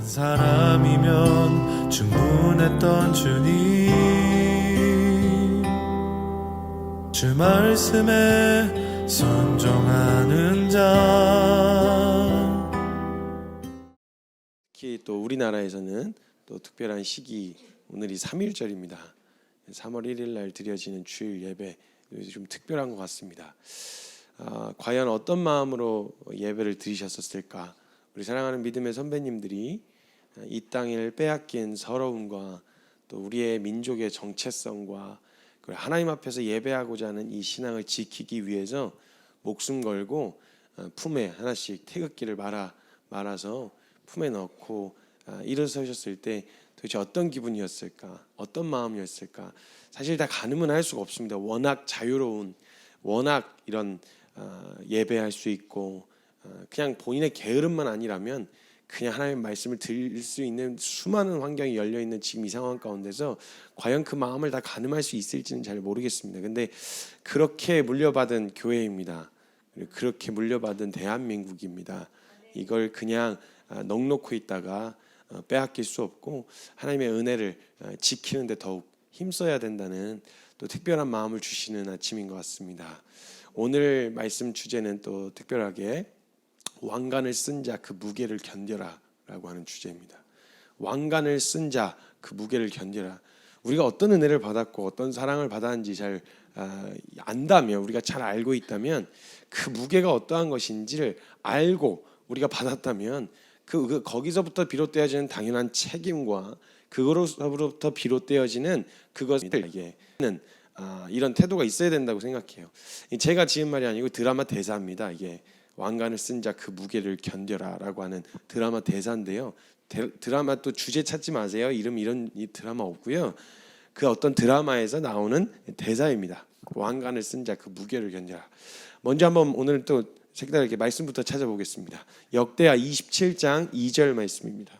한 사람이면 충분했던 주님, 주 말씀에 순종하는 자. 특히 또 우리나라에서는 또 특별한 시기, 오늘이 3.1절입니다. 3월 1일 날 드려지는 주일 예배, 좀 특별한 것 같습니다. 과연 어떤 마음으로 예배를 드리셨었을까? 우리 사랑하는 믿음의 선배님들이 이 땅을 빼앗긴 서러움과 또 우리의 민족의 정체성과 하나님 앞에서 예배하고자 하는 이 신앙을 지키기 위해서 목숨 걸고 품에 하나씩 태극기를 말아서 품에 넣고 일어서셨을 때 도대체 어떤 기분이었을까, 어떤 마음이었을까? 사실 다 가늠은 할 수가 없습니다. 워낙 자유로운, 워낙 이런 예배할 수 있고 그냥 본인의 게으름만 아니라면 그냥 하나님의 말씀을 들을 수 있는 수많은 환경이 열려 있는 지금 이 상황 가운데서 과연 그 마음을 다 가늠할 수 있을지는 잘 모르겠습니다. 근데 그렇게 물려받은 교회입니다. 그렇게 물려받은 대한민국입니다. 이걸 그냥 넉놓고 있다가 빼앗길 수 없고 하나님의 은혜를 지키는 데 더욱 힘써야 된다는 또 특별한 마음을 주시는 아침인 것 같습니다. 오늘 말씀 주제는 또 특별하게 왕관을 쓴 자 그 무게를 견뎌라 라고 하는 주제입니다. 왕관을 쓴 자 그 무게를 견뎌라. 우리가 어떤 은혜를 받았고 어떤 사랑을 받았는지 잘 안다면, 우리가 잘 알고 있다면, 그 무게가 어떠한 것인지를 알고 우리가 받았다면 거기서부터 비롯되어지는 당연한 책임과 그거로부터 비롯되어지는 그것에게는 이런 태도가 있어야 된다고 생각해요. 제가 지은 말이 아니고 드라마 대사입니다. 이게 왕관을 쓴 자 그 무게를 견뎌라라고 하는 드라마 대사인데요. 드라마 또 주제 찾지 마세요. 이런 드라마 없고요. 그 어떤 드라마에서 나오는 대사입니다. 왕관을 쓴 자 그 무게를 견뎌라. 먼저 한번 오늘 또 색다르게 말씀부터 찾아보겠습니다. 역대하 27장 2절 말씀입니다.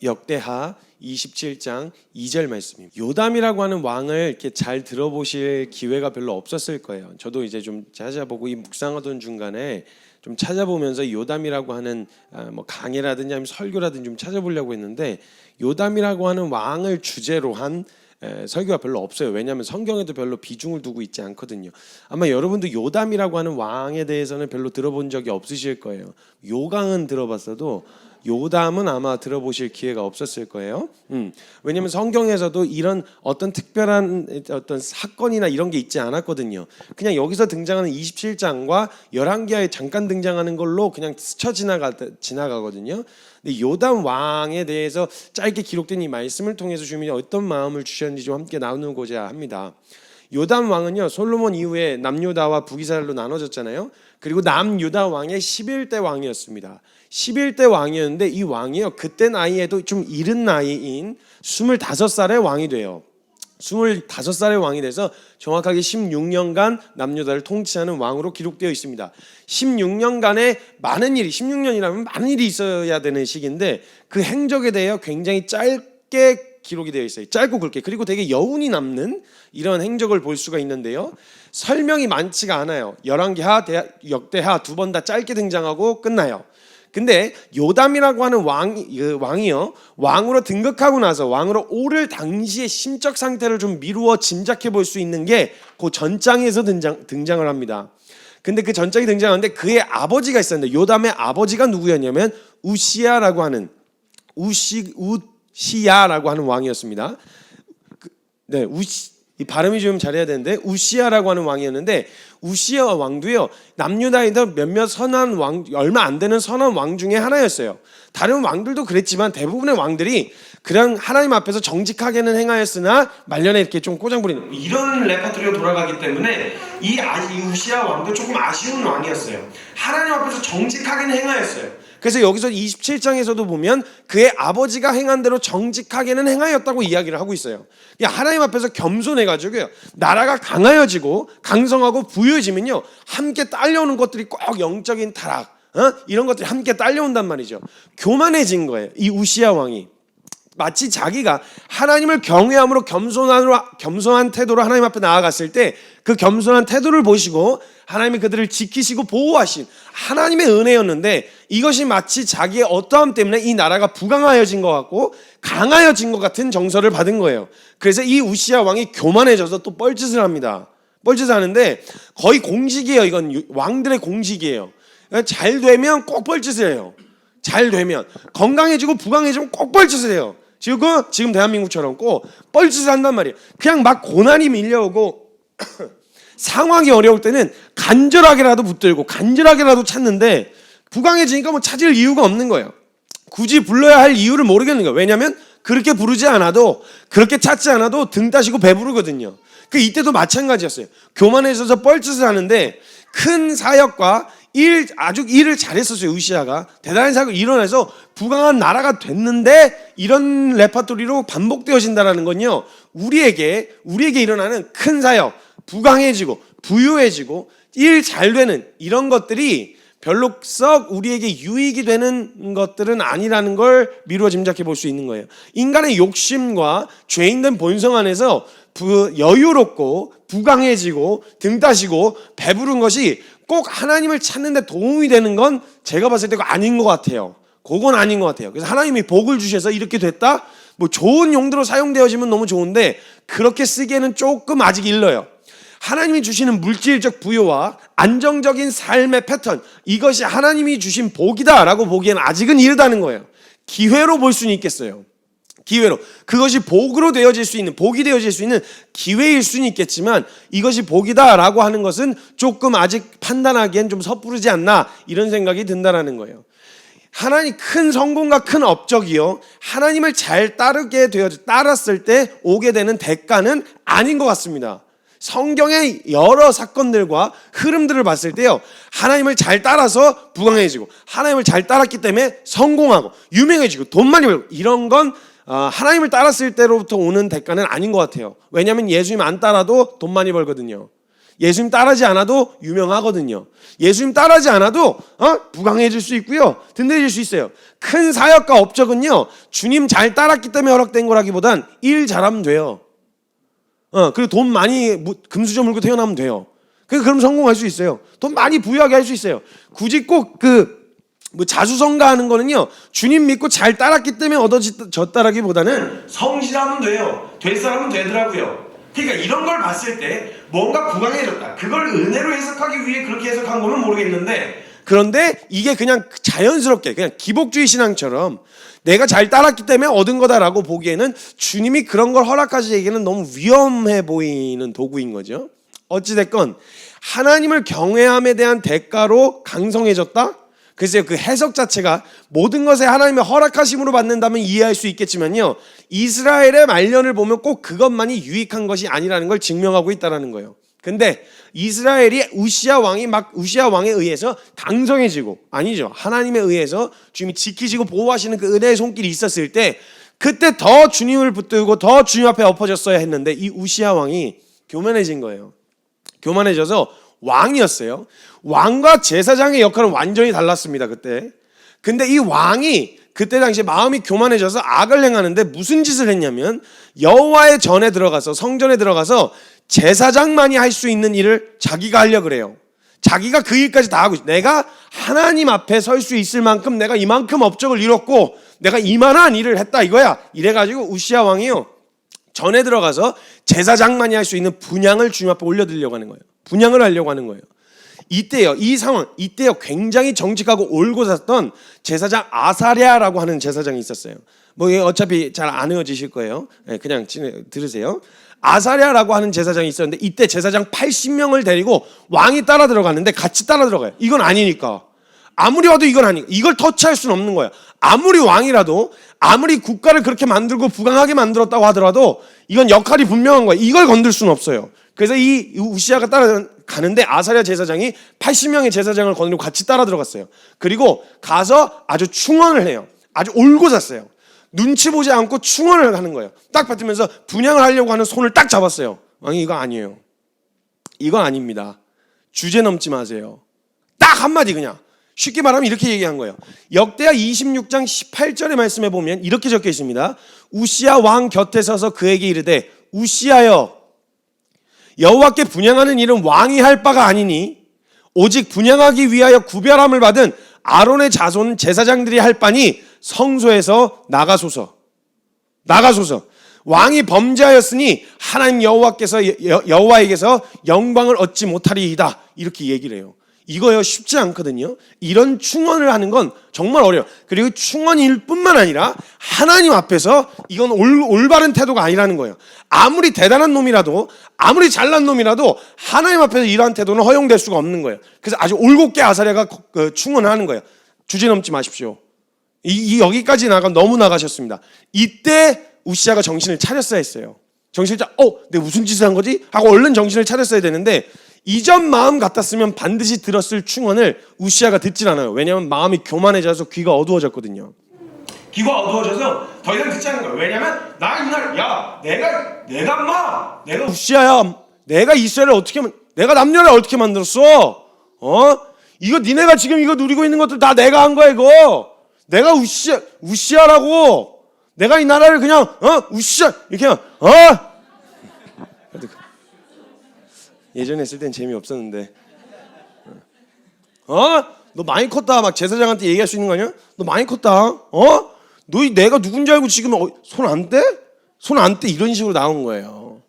역대하 27장 2절 말씀입니다. 요담이라고 하는 왕을 이렇게 잘 들어보실 기회가 별로 없었을 거예요. 저도 이제 좀 찾아보고 이 묵상하던 중간에 좀 찾아보면서 요담이라고 하는 뭐 강해라든지 아니면 설교라든지 좀 찾아보려고 했는데, 요담이라고 하는 왕을 주제로 한 설교가 별로 없어요. 왜냐하면 성경에도 별로 비중을 두고 있지 않거든요. 아마 여러분도 요담이라고 하는 왕에 대해서는 별로 들어본 적이 없으실 거예요. 요강은 들어봤어도 요담은 아마 들어보실 기회가 없었을 거예요. 왜냐하면 성경에서도 이런 어떤 특별한 어떤 사건이나 이런 게 있지 않았거든요. 그냥 여기서 등장하는 27장과 열왕기하에 잠깐 등장하는 걸로 그냥 스쳐 지나가거든요. 근데 요담 왕에 대해서 짧게 기록된 이 말씀을 통해서 주님이 어떤 마음을 주셨는지 좀 함께 나누고자 합니다. 요담 왕은요, 솔로몬 이후에 남유다와 북이스라엘로 나눠졌잖아요. 그리고 남유다 왕의 11대 왕이었습니다. 11대 왕이었는데 이 왕이요, 그때 나이에도 좀 이른 나이인 25살의 왕이 돼요. 25살의 왕이 돼서 정확하게 16년간 남유다를 통치하는 왕으로 기록되어 있습니다. 16년간의 많은 일이, 16년이라면 많은 일이 있어야 되는 시기인데 그 행적에 대해 굉장히 짧게 기록이 되어 있어요. 짧고 굵게. 그리고 되게 여운이 남는 이런 행적을 볼 수가 있는데요, 설명이 많지가 않아요. 열왕기하, 역대하 두 번 다 짧게 등장하고 끝나요. 근데 요담이라고 하는 왕이요, 왕으로 등극하고 나서 왕으로 오를 당시의 심적 상태를 좀 미루어 짐작해 볼 수 있는 게 그 전장에서 등장을 합니다. 근데 그 전장이 등장하는데 그의 아버지가 있었는데, 요담의 아버지가 누구였냐면 우시야라고 하는 왕이었습니다. 이 발음이 좀 잘해야 되는데 우시야라고 하는 왕이었는데, 우시야 왕도요, 남유다에도 몇몇 선한 왕, 얼마 안 되는 선한 왕 중에 하나였어요. 다른 왕들도 그랬지만 대부분의 왕들이 그냥 하나님 앞에서 정직하게는 행하였으나 말년에 이렇게 좀 꼬장부리는 이런 레퍼토리로 돌아가기 때문에 이 우시야 왕도 조금 아쉬운 왕이었어요. 하나님 앞에서 정직하게는 행하였어요. 그래서 여기서 27장에서도 보면 그의 아버지가 행한 대로 정직하게는 행하였다고 이야기를 하고 있어요. 하나님 앞에서 겸손해가지고요, 나라가 강하여지고 강성하고 부유해지면요, 함께 딸려오는 것들이 꼭 영적인 타락, 이런 것들이 함께 딸려온단 말이죠. 교만해진 거예요, 이 우시야 왕이. 마치 자기가 하나님을 경외함으로 겸손한 태도로 하나님 앞에 나아갔을 때 그 겸손한 태도를 보시고 하나님이 그들을 지키시고 보호하신 하나님의 은혜였는데, 이것이 마치 자기의 어떠함 때문에 이 나라가 부강하여진 것 같고 강하여진 것 같은 정서를 받은 거예요. 그래서 이 우시야 왕이 교만해져서 또 뻘짓을 합니다. 뻘짓을 하는데 거의 공식이에요. 이건 왕들의 공식이에요. 잘 되면 꼭 뻘짓을 해요. 잘 되면 건강해지고 부강해지면 꼭 뻘짓을 해요. 지금 대한민국처럼 꼭 뻘짓을 한단 말이에요. 그냥 막 고난이 밀려오고 상황이 어려울 때는 간절하게라도 붙들고 간절하게라도 찾는데, 부강해지니까 뭐 찾을 이유가 없는 거예요. 굳이 불러야 할 이유를 모르겠는 거예요. 왜냐하면 그렇게 부르지 않아도, 그렇게 찾지 않아도 등 따시고 배부르거든요. 이때도 마찬가지였어요. 교만해져서 뻘짓을 하는데 큰 사역과 아주 일을 잘했었어요. 우시야가 대단한 사역을 일어나서 부강한 나라가 됐는데, 이런 레파토리로 반복되어진다는 건요, 우리에게 일어나는 큰 사역, 부강해지고 부유해지고 일 잘 되는 이런 것들이 별로 썩 우리에게 유익이 되는 것들은 아니라는 걸 미루어 짐작해 볼 수 있는 거예요. 인간의 욕심과 죄인된 본성 안에서 여유롭고 부강해지고 등 따시고 배부른 것이 꼭 하나님을 찾는 데 도움이 되는 건 제가 봤을 때 아닌 것 같아요. 그건 아닌 것 같아요. 그래서 하나님이 복을 주셔서 이렇게 됐다? 뭐 좋은 용도로 사용되어지면 너무 좋은데 그렇게 쓰기에는 조금 아직 일러요. 하나님이 주시는 물질적 부여와 안정적인 삶의 패턴, 이것이 하나님이 주신 복이다라고 보기에는 아직은 이르다는 거예요. 기회로 볼 수는 있겠어요. 기회로. 그것이 복이 되어질 수 있는 기회일 수는 있겠지만, 이것이 복이다라고 하는 것은 조금 아직 판단하기엔 좀 섣부르지 않나, 이런 생각이 든다라는 거예요. 하나님 큰 성공과 큰 업적이요, 하나님을 잘 따랐을 때 오게 되는 대가는 아닌 것 같습니다. 성경의 여러 사건들과 흐름들을 봤을 때요, 하나님을 잘 따라서 부강해지고 하나님을 잘 따랐기 때문에 성공하고 유명해지고 돈 많이 벌고 이런 건 하나님을 따랐을 때로부터 오는 대가는 아닌 것 같아요. 왜냐하면 예수님 안 따라도 돈 많이 벌거든요. 예수님 따르지 않아도 유명하거든요. 예수님 따르지 않아도 부강해질 수 있고요, 든든해질 수 있어요. 큰 사역과 업적은요, 주님 잘 따랐기 때문에 허락된 거라기보단 일 잘하면 돼요. 그리고 돈 많이 금수저 물고 태어나면 돼요. 그럼 성공할 수 있어요. 돈 많이 부유하게 할 수 있어요. 굳이 꼭 자수성가하는 거는요, 주님 믿고 잘 따랐기 때문에 얻어졌다라기보다는 성실하면 돼요. 될 사람은 되더라고요. 그러니까 이런 걸 봤을 때 뭔가 부강해졌다, 그걸 은혜로 해석하기 위해 그렇게 해석한 거면 모르겠는데, 그런데 이게 그냥 자연스럽게 그냥 기복주의 신앙처럼 내가 잘 따랐기 때문에 얻은 거다라고 보기에는 주님이 그런 걸 허락하시기에는 너무 위험해 보이는 도구인 거죠. 어찌됐건 하나님을 경외함에 대한 대가로 강성해졌다? 글쎄요, 그 해석 자체가 모든 것에 하나님의 허락하심으로 받는다면 이해할 수 있겠지만요, 이스라엘의 말년을 보면 꼭 그것만이 유익한 것이 아니라는 걸 증명하고 있다는 거예요. 근데 이스라엘이 우시야 왕에 의해서 강성해지고, 아니죠, 하나님에 의해서 주님이 지키시고 보호하시는 그 은혜의 손길이 있었을 때, 그때 더 주님을 붙들고 더 주님 앞에 엎어졌어야 했는데, 이 우시야 왕이 교만해진 거예요. 교만해져서 왕이었어요. 왕과 제사장의 역할은 완전히 달랐습니다, 그때. 근데 이 왕이 그때 당시에 마음이 교만해져서 악을 행하는데 무슨 짓을 했냐면, 여호와의 전에 들어가서, 성전에 들어가서 제사장만이 할 수 있는 일을 자기가 하려고 그래요. 자기가 그 일까지 다 하고 있어요. 내가 하나님 앞에 설 수 있을 만큼 내가 이만큼 업적을 이뤘고 내가 이만한 일을 했다 이거야. 이래가지고 우시야 왕이요, 전에 들어가서 제사장만이 할 수 있는 분향을 주님 앞에 올려드리려고 하는 거예요. 분향을 하려고 하는 거예요. 이때요, 이때요 굉장히 정직하고 올고 샀던 제사장 아사랴라고 하는 제사장이 있었어요. 어차피 잘 안 외워지실 거예요. 그냥 들으세요. 아사랴라고 하는 제사장이 있었는데, 이때 제사장 80명을 데리고 왕이 따라 들어갔는데 같이 따라 들어가요. 이건 아니니까. 아무리 와도 이건 아니니까. 이걸 터치할 수는 없는 거예요. 아무리 왕이라도, 아무리 국가를 그렇게 만들고 부강하게 만들었다고 하더라도 이건 역할이 분명한 거예요. 이걸 건들 수는 없어요. 그래서 이 우시야가 따라가는데 아사랴 제사장이 80명의 제사장을 거느리고 같이 따라 들어갔어요. 그리고 가서 아주 충언을 해요. 아주 올고 잤어요. 눈치 보지 않고 충언을 하는 거예요. 딱 받으면서 분향을 하려고 하는 손을 딱 잡았어요. 왕이 이거 아니에요. 이거 아닙니다. 주제 넘지 마세요. 딱 한마디 그냥. 쉽게 말하면 이렇게 얘기한 거예요. 역대하 26장 18절의 말씀에 보면 이렇게 적혀 있습니다. 우시야 왕 곁에 서서 그에게 이르되 우시야여 여호와께 분향하는 일은 왕이 할 바가 아니니 오직 분향하기 위하여 구별함을 받은 아론의 자손 제사장들이 할 바니 성소에서 나가소서. 왕이 범죄하였으니 하나님 여호와에게서 영광을 얻지 못하리이다. 이렇게 얘기를 해요. 이거요 쉽지 않거든요. 이런 충언을 하는 건 정말 어려워요. 그리고 충언일 뿐만 아니라 하나님 앞에서 이건 올바른 태도가 아니라는 거예요. 아무리 대단한 놈이라도 아무리 잘난 놈이라도 하나님 앞에서 이러한 태도는 허용될 수가 없는 거예요. 그래서 아주 올곧게 아사랴가 충언하는 거예요. 주제 넘지 마십시오. 여기까지 너무 나가셨습니다. 이때 우시야가 정신을 차렸어야 했어요. 내가 무슨 짓을 한 거지? 하고 얼른 정신을 차렸어야 되는데 이전 마음 같았으면 반드시 들었을 충언을 우시야가 듣질 않아요. 왜냐하면 마음이 교만해져서 귀가 어두워졌거든요. 귀가 어두워져서 더 이상 듣지 않는 거예요. 왜냐하면 내가 우시야야, 내가 이스라엘을 내가 남녀를 어떻게 만들었어? 이거 니네가 지금 이거 누리고 있는 것들 다 내가 한 거야 이거. 내가 우시야라고. 내가 이 나라를 그냥 우시야 이렇게 예전에 했을 땐 재미없었는데 너 많이 컸다 막 제사장한테 얘기할 수 있는 거 아니야? 너 많이 컸다. 내가 누군지 알고 지금 손 안 떼? 손 안 떼? 이런 식으로 나온 거예요.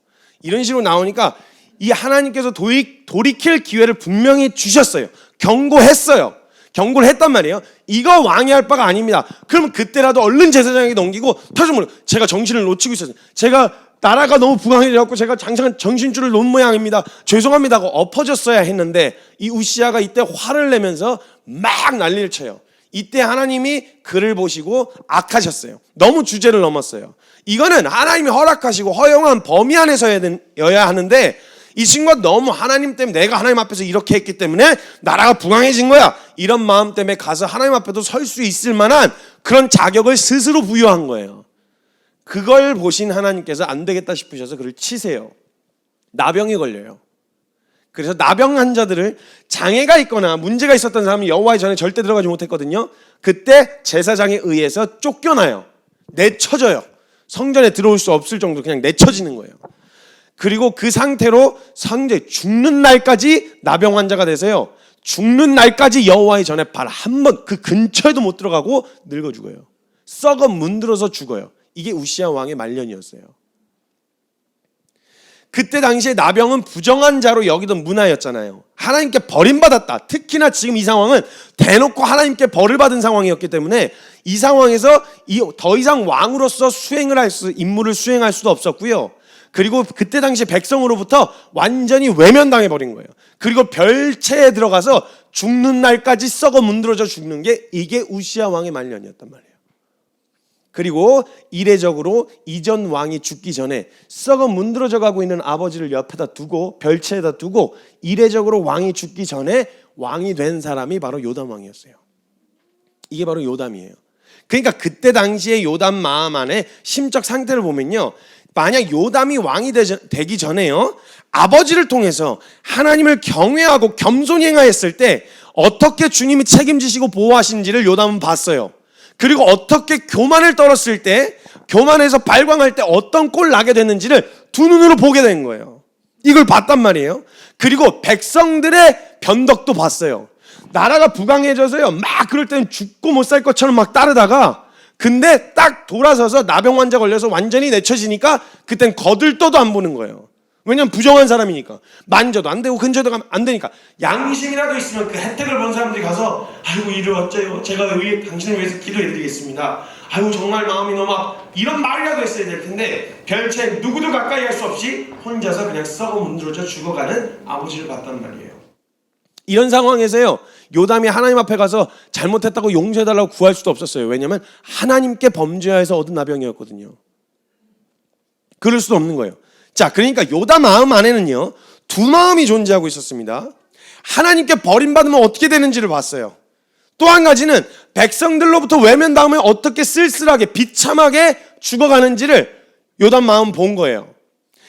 이런 식으로 나오니까 이 하나님께서 돌이킬 기회를 분명히 주셨어요. 경고를 했단 말이에요. 이거 왕이 할 바가 아닙니다. 그러면 그때라도 얼른 제사장에게 넘기고 제가 정신을 놓치고 있었어요. 나라가 너무 부강해져갖고 제가 정신줄을 놓은 모양입니다. 죄송합니다 하고 엎어졌어야 했는데 이 우시야가 이때 화를 내면서 막 난리를 쳐요. 이때 하나님이 그를 보시고 악하셨어요. 너무 주제를 넘었어요. 이거는 하나님이 허락하시고 허용한 범위 안에서여야 하는데 이 친구가 너무 하나님 때문에 내가 하나님 앞에서 이렇게 했기 때문에 나라가 부강해진 거야. 이런 마음 때문에 가서 하나님 앞에도 설 수 있을 만한 그런 자격을 스스로 부여한 거예요. 그걸 보신 하나님께서 안 되겠다 싶으셔서 그를 치세요. 나병이 걸려요. 그래서 나병 환자들을 장애가 있거나 문제가 있었던 사람은 여호와의 전에 절대 들어가지 못했거든요. 그때 제사장에 의해서 쫓겨나요. 내쳐져요. 성전에 들어올 수 없을 정도로 그냥 내쳐지는 거예요. 그리고 그 상태로 죽는 날까지 나병 환자가 돼서요. 죽는 날까지 여호와의 전에 발 한 번 그 근처에도 못 들어가고 늙어 죽어요. 썩어 문드러서 죽어요. 이게 우시야 왕의 말년이었어요. 그때 당시에 나병은 부정한 자로 여기던 문화였잖아요. 하나님께 버림받았다. 특히나 지금 이 상황은 대놓고 하나님께 벌을 받은 상황이었기 때문에 이 상황에서 더 이상 왕으로서 임무를 수행할 수도 없었고요. 그리고 그때 당시 백성으로부터 완전히 외면당해 버린 거예요. 그리고 별채에 들어가서 죽는 날까지 썩어 문드러져 죽는 게 이게 우시야 왕의 말년이었단 말이에요. 그리고 이례적으로 이전 왕이 죽기 전에 썩어 문드러져 가고 있는 아버지를 옆에다 두고 별채에다 두고 이례적으로 왕이 죽기 전에 왕이 된 사람이 바로 요담 왕이었어요. 이게 바로 요담이에요. 그러니까 그때 당시에 요담 마음 안에 심적 상태를 보면요. 만약 요담이 왕이 되기 전에요. 아버지를 통해서 하나님을 경외하고 겸손히 행하였을 때 어떻게 주님이 책임지시고 보호하신지를 요담은 봤어요. 그리고 어떻게 교만을 떨었을 때 교만해서 발광할 때 어떤 꼴 나게 됐는지를 두 눈으로 보게 된 거예요. 이걸 봤단 말이에요. 그리고 백성들의 변덕도 봤어요. 나라가 부강해져서요. 막 그럴 때는 죽고 못 살 것처럼 막 따르다가 근데 딱 돌아서서 나병 환자 걸려서 완전히 내쳐지니까 그땐 거들떠도 안 보는 거예요. 왜냐면 부정한 사람이니까. 만져도 안 되고 근처도 가면 안 되니까. 양심이라도 있으면 그 혜택을 본 사람들이 가서 아이고 이를 어째요. 제가 당신을 위해서 기도해드리겠습니다. 아이고 정말 마음이 너무 이런 말이라도 했어야 될 텐데 별채 누구도 가까이 할 수 없이 혼자서 그냥 썩어 문드러져 죽어가는 아버지를 봤단 말이에요. 이런 상황에서요. 요담이 하나님 앞에 가서 잘못했다고 용서해달라고 구할 수도 없었어요. 왜냐하면 하나님께 범죄하여서 얻은 나병이었거든요. 그럴 수도 없는 거예요. 자, 그러니까 요담 마음 안에는요. 두 마음이 존재하고 있었습니다. 하나님께 버림받으면 어떻게 되는지를 봤어요. 또 한 가지는 백성들로부터 외면당하면 어떻게 쓸쓸하게 비참하게 죽어가는지를 요담 마음 본 거예요.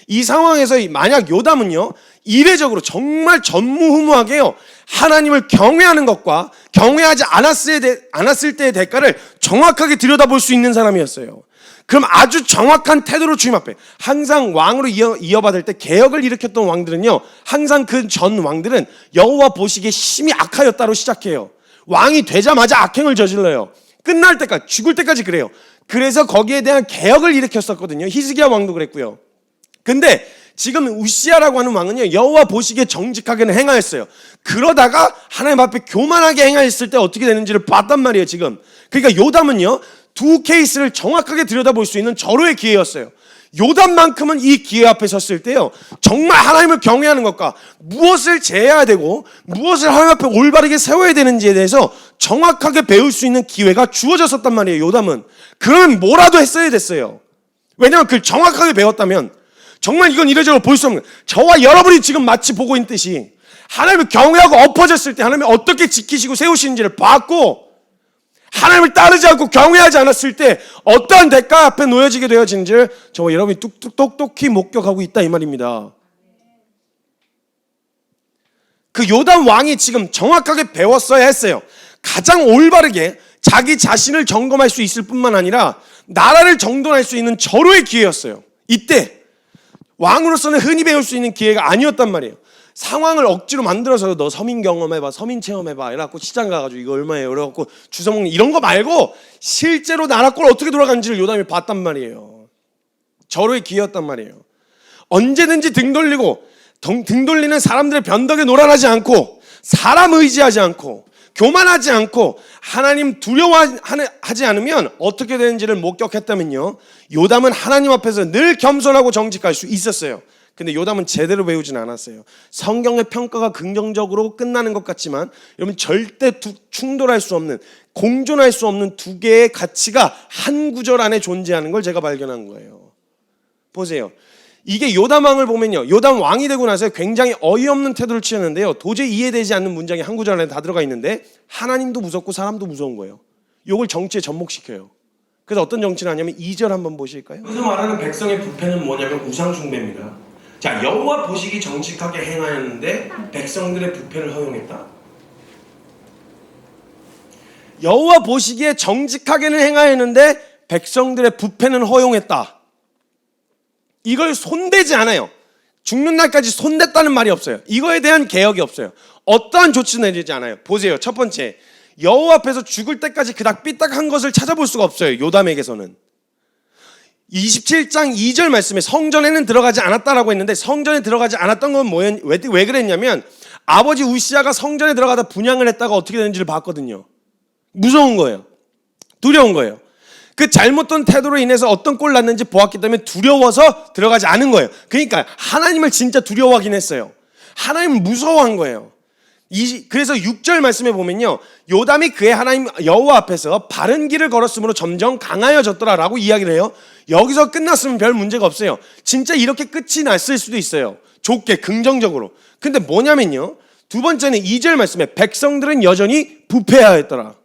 이 상황에서 만약 요담은요. 이례적으로 정말 전무후무하게요, 하나님을 경외하는 것과 경외하지 않았을 때의 대가를 정확하게 들여다볼 수 있는 사람이었어요. 그럼 아주 정확한 태도로 주님 앞에, 항상 왕으로 이어받을 때 개혁을 일으켰던 왕들은요, 항상 그 전 왕들은 여호와 보시기에 심히 악하였다로 시작해요. 왕이 되자마자 악행을 저질러요. 끝날 때까지, 죽을 때까지 그래요. 그래서 거기에 대한 개혁을 일으켰었거든요. 히스기야 왕도 그랬고요. 근데 지금 우시야라고 하는 왕은요, 여호와 보시기에 정직하게는 행하였어요. 그러다가 하나님 앞에 교만하게 행하였을 때 어떻게 되는지를 봤단 말이에요, 지금. 그러니까 요담은요, 두 케이스를 정확하게 들여다볼 수 있는 절호의 기회였어요. 요담만큼은 이 기회 앞에 섰을 때요, 정말 하나님을 경외하는 것과 무엇을 제해야 되고 무엇을 하나님 앞에 올바르게 세워야 되는지에 대해서 정확하게 배울 수 있는 기회가 주어졌었단 말이에요, 요담은. 그러면 뭐라도 했어야 됐어요. 왜냐하면 그걸 정확하게 배웠다면 정말 이건 이래저래 볼 수 없는, 저와 여러분이 지금 마치 보고 있는 뜻이, 하나님을 경외하고 엎어졌을 때 하나님이 어떻게 지키시고 세우시는지를 봤고, 하나님을 따르지 않고 경외하지 않았을 때 어떠한 대가 앞에 놓여지게 되어진지를 저와 여러분이 똑똑히 목격하고 있다, 이 말입니다. 그 요담 왕이 지금 정확하게 배웠어야 했어요. 가장 올바르게 자기 자신을 점검할 수 있을 뿐만 아니라 나라를 정돈할 수 있는 절호의 기회였어요. 이때 왕으로서는 흔히 배울 수 있는 기회가 아니었단 말이에요. 상황을 억지로 만들어서 너 서민 경험해봐, 서민 체험해봐 이래갖고 시장 가가지고 이거 얼마예요 이래갖고 주워 먹는 이런 거 말고 실제로 나라 꼴 어떻게 돌아가는지를 요담이 봤단 말이에요. 절호의 기회였단 말이에요. 언제든지 등 돌리는 사람들의 변덕에 놀아나지 않고, 사람 의지하지 않고, 교만하지 않고, 하나님 두려워하지 않으면 어떻게 되는지를 목격했다면요, 요담은 하나님 앞에서 늘 겸손하고 정직할 수 있었어요. 근데 요담은 제대로 배우진 않았어요. 성경의 평가가 긍정적으로 끝나는 것 같지만 여러분, 절대 충돌할 수 없는, 공존할 수 없는 두 개의 가치가 한 구절 안에 존재하는 걸 제가 발견한 거예요. 보세요. 이게 요담 왕을 보면요, 요담 왕이 되고 나서 굉장히 어이없는 태도를 취했는데요, 도저히 이해되지 않는 문장이 한 구절 안에 다 들어가 있는데 하나님도 무섭고 사람도 무서운 거예요. 이걸 정치에 접목시켜요. 그래서 어떤 정치를 하냐면 2절 한번 보실까요? 여기서 말하는 백성의 부패는 뭐냐면 우상숭배입니다. 자, 여호와 보시기 정직하게 행하였는데 백성들의 부패를 허용했다. 여호와 보시기에 정직하게는 행하였는데 백성들의 부패는 허용했다. 이걸 손대지 않아요. 죽는 날까지 손댔다는 말이 없어요. 이거에 대한 개혁이 없어요. 어떠한 조치도 내리지 않아요. 보세요. 첫 번째, 여호와 앞에서 죽을 때까지 그닥 삐딱한 것을 찾아볼 수가 없어요, 요담에게서는. 27장 2절 말씀에 성전에는 들어가지 않았다라고 했는데, 성전에 들어가지 않았던 건 왜 그랬냐면, 아버지 우시야가 성전에 들어가다 분향을 했다가 어떻게 되는지를 봤거든요. 무서운 거예요. 두려운 거예요. 그 잘못된 태도로 인해서 어떤 꼴 났는지 보았기 때문에 두려워서 들어가지 않은 거예요. 그러니까 하나님을 진짜 두려워하긴 했어요. 하나님을 무서워한 거예요. 그래서 6절 말씀에 보면요, 요담이 그의 하나님 여호와 앞에서 바른 길을 걸었으므로 점점 강하여졌더라 라고 이야기를 해요. 여기서 끝났으면 별 문제가 없어요. 진짜 이렇게 끝이 났을 수도 있어요. 좋게, 긍정적으로. 근데 뭐냐면요, 두 번째는 2절 말씀에 백성들은 여전히 부패하였더라.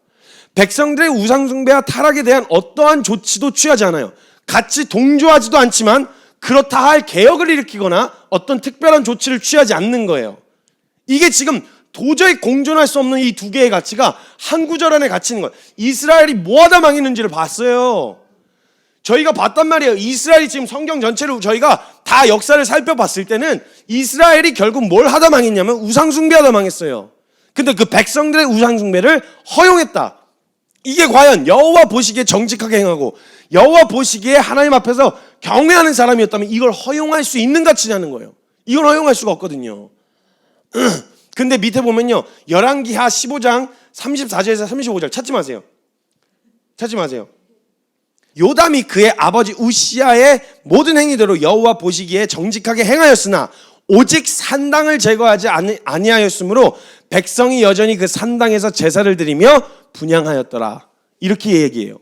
백성들의 우상숭배와 타락에 대한 어떠한 조치도 취하지 않아요. 같이 동조하지도 않지만 그렇다 할 개혁을 일으키거나 어떤 특별한 조치를 취하지 않는 거예요. 이게 지금 도저히 공존할 수 없는 이 두 개의 가치가 한 구절 안에 갇히는 거예요. 이스라엘이 뭐하다 망했는지를 봤어요. 저희가 봤단 말이에요. 이스라엘이 지금 성경 전체를 저희가 다 역사를 살펴봤을 때는 이스라엘이 결국 뭘 하다 망했냐면 우상숭배하다 망했어요. 근데 그 백성들의 우상숭배를 허용했다. 이게 과연 여호와 보시기에 정직하게 행하고 여호와 보시기에 하나님 앞에서 경외하는 사람이었다면 이걸 허용할 수 있는 가치냐는 거예요. 이걸 허용할 수가 없거든요. 근데 밑에 보면요, 열왕기하 15장 34절에서 35절 찾지 마세요. 요담이 그의 아버지 우시야의 모든 행위대로 여호와 보시기에 정직하게 행하였으나 오직 산당을 제거하지 아니하였으므로 백성이 여전히 그 산당에서 제사를 드리며 분향하였더라. 이렇게 얘기해요.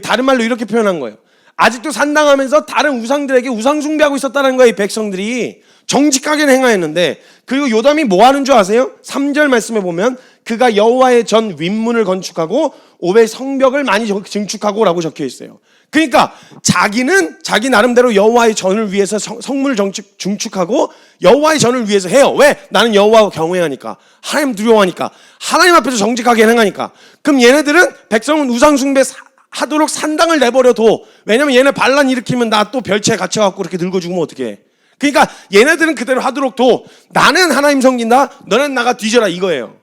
다른 말로 이렇게 표현한 거예요. 아직도 산당하면서 다른 우상들에게 우상 숭배하고 있었다는 거예요. 이 백성들이 정직하게 행하였는데, 그리고 요담이 뭐 하는 줄 아세요? 3절 말씀에 보면 그가 여호와의 전 윗문을 건축하고 오베 성벽을 많이 증축하고 라고 적혀 있어요. 그러니까 자기는 자기 나름대로 여호와의 전을 위해서 성문을 증축하고 여호와의 전을 위해서 해요. 왜? 나는 여호와 경외하니까, 하나님 두려워하니까, 하나님 앞에서 정직하게 행하니까. 그럼 얘네들은, 백성은 우상 숭배 하도록 산당을 내버려둬. 왜냐면 얘네 반란 일으키면 나 또 별채 갇혀갖고 이렇게 늙어 죽으면 어떡해. 그러니까 얘네들은 그대로 하도록 둬. 나는 하나님 섬긴다, 너는 나가 뒤져라, 이거예요.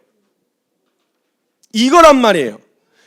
이거란 말이에요.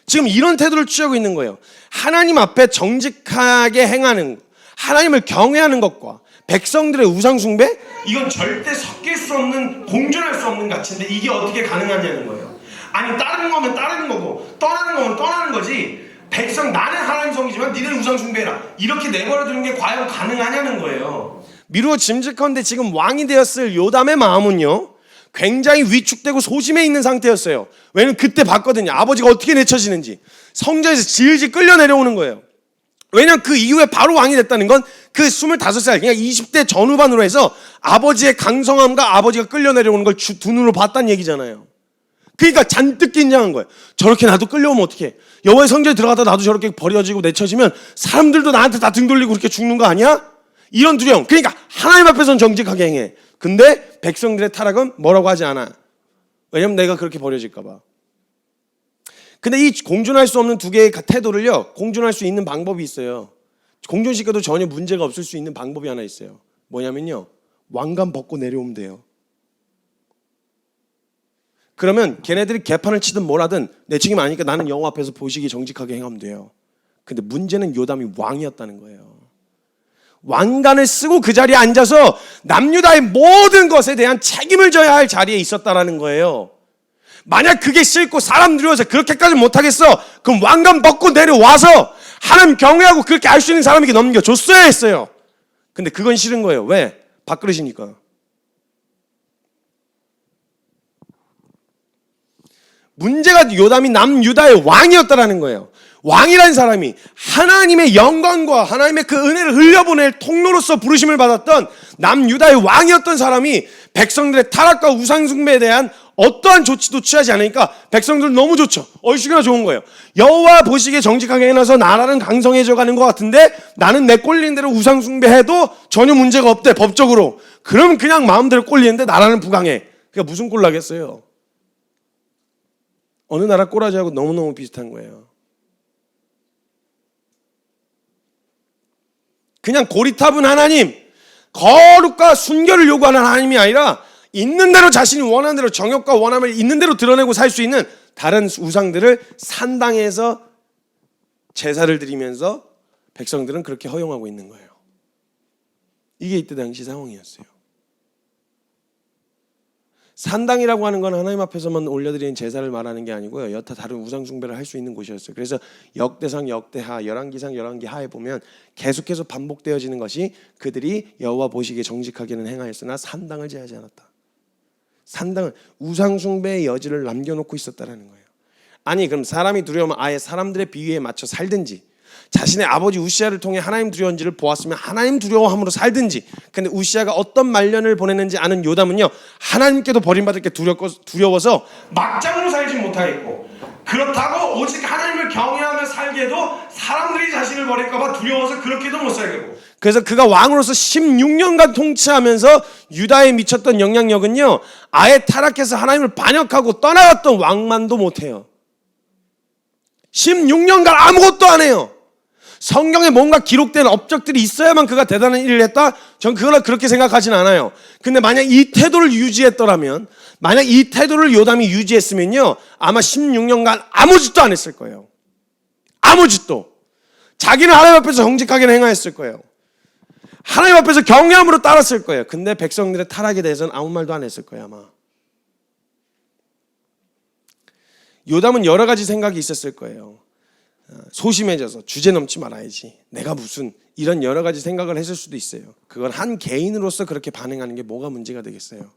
지금 이런 태도를 취하고 있는 거예요. 하나님 앞에 정직하게 행하는, 하나님을 경외하는 것과 백성들의 우상 숭배, 이건 절대 섞일 수 없는, 공존할 수 없는 가치인데 이게 어떻게 가능하냐는 거예요. 아니, 따르는 거면 따르는 거고 떠나는 거면 떠나는 거지, 백성 나는 하나님 섬기지만 니들 우상 숭배해라 이렇게 내버려두는 게 과연 가능하냐는 거예요. 미루어 짐작컨대 지금 왕이 되었을 요담의 마음은요, 굉장히 위축되고 소심해 있는 상태였어요. 왜냐면 그때 봤거든요. 아버지가 어떻게 내쳐지는지. 성전에서 질질 끌려 내려오는 거예요. 왜냐면 그 이후에 바로 왕이 됐다는 건 그 25살, 그냥 20대 전후반으로 해서 아버지의 강성함과 아버지가 끌려 내려오는 걸 두 눈으로 봤다는 얘기잖아요. 그러니까 잔뜩 긴장한 거예요. 저렇게 나도 끌려오면 어떡해. 여호와의 성전에 들어가다 나도 저렇게 버려지고 내쳐지면 사람들도 나한테 다 등 돌리고 그렇게 죽는 거 아니야? 이런 두려움. 그러니까 하나님 앞에서는 정직하게 행해. 근데 백성들의 타락은 뭐라고 하지 않아. 왜냐면 내가 그렇게 버려질까 봐. 근데 이 공존할 수 없는 두 개의 태도를요, 공존할 수 있는 방법이 있어요. 공존시켜도 전혀 문제가 없을 수 있는 방법이 하나 있어요. 뭐냐면요, 왕관 벗고 내려오면 돼요. 그러면 걔네들이 개판을 치든 뭘 하든 내 책임 아니니까 나는 여호와 앞에서 보시기 정직하게 행하면 돼요. 근데 문제는 요담이 왕이었다는 거예요. 왕관을 쓰고 그 자리에 앉아서 남유다의 모든 것에 대한 책임을 져야 할 자리에 있었다라는 거예요. 만약 그게 싫고 사람 두려워서 그렇게까지 못하겠어, 그럼 왕관 벗고 내려와서 하나님 경외하고 그렇게 할 수 있는 사람에게 넘겨줬어야 했어요. 근데 그건 싫은 거예요. 왜? 밥그릇이니까. 문제가 요담이 남유다의 왕이었다라는 거예요. 왕이라는 사람이 하나님의 영광과 하나님의 그 은혜를 흘려보낼 통로로서 부르심을 받았던 남유다의 왕이었던 사람이 백성들의 타락과 우상숭배에 대한 어떠한 조치도 취하지 않으니까 백성들은 너무 좋죠. 얼씨구나 좋은 거예요. 여호와 보시기에 정직하게 해놔서 나라는 강성해져 가는 것 같은데 나는 내 꼴리는 대로 우상숭배해도 전혀 문제가 없대, 법적으로. 그러면 그냥 마음대로 꼴리는데 나라는 부강해. 그러니까 무슨 꼴 나겠어요? 어느 나라 꼬라지하고 너무너무 비슷한 거예요. 그냥 고리탑은 하나님, 거룩과 순결을 요구하는 하나님이 아니라 있는 대로 자신이 원하는 대로 정욕과 원함을 있는 대로 드러내고 살 수 있는 다른 우상들을 산당해서 제사를 드리면서 백성들은 그렇게 허용하고 있는 거예요. 이게 이때 당시 상황이었어요. 산당이라고 하는 건 하나님 앞에서만 올려드리는 제사를 말하는 게 아니고요, 여타 다른 우상 숭배를 할 수 있는 곳이었어요. 그래서 역대상, 역대하, 열왕기상, 열왕기하에 보면 계속해서 반복되어지는 것이 그들이 여호와 보시기에 정직하게는 행하였으나 산당을 제하지 않았다. 산당은 우상 숭배의 여지를 남겨놓고 있었다라는 거예요. 아니, 그럼 사람이 두려우면 아예 사람들의 비위에 맞춰 살든지, 자신의 아버지 우시아를 통해 하나님 두려운지를 보았으면 하나님 두려워함으로 살든지. 근데 우시아가 어떤 말년을 보냈는지 아는 요담은요, 하나님께도 버림받을 게 두려워서 막장으로 살지 못하겠고, 그렇다고 오직 하나님을 경외하며 살게도 사람들이 자신을 버릴까 봐 두려워서 그렇게도 못 살겠고, 그래서 그가 왕으로서 16년간 통치하면서 유다에 미쳤던 영향력은요, 아예 타락해서 하나님을 반역하고 떠나갔던 왕만도 못해요. 16년간 아무것도 안 해요. 성경에 뭔가 기록된 업적들이 있어야만 그가 대단한 일을 했다? 전 그걸 그렇게 생각하진 않아요. 근데 만약 이 태도를 유지했더라면, 만약 이 태도를 요담이 유지했으면요, 아마 16년간 아무 짓도 안 했을 거예요. 아무 짓도. 자기는 하나님 앞에서 정직하게 행하였을 거예요. 하나님 앞에서 경외함으로 따랐을 거예요. 근데 백성들의 타락에 대해서는 아무 말도 안 했을 거예요, 아마. 요담은 여러 가지 생각이 있었을 거예요. 소심해져서 주제 넘지 말아야지, 내가 무슨, 이런 여러 가지 생각을 했을 수도 있어요. 그건 한 개인으로서 그렇게 반응하는 게 뭐가 문제가 되겠어요?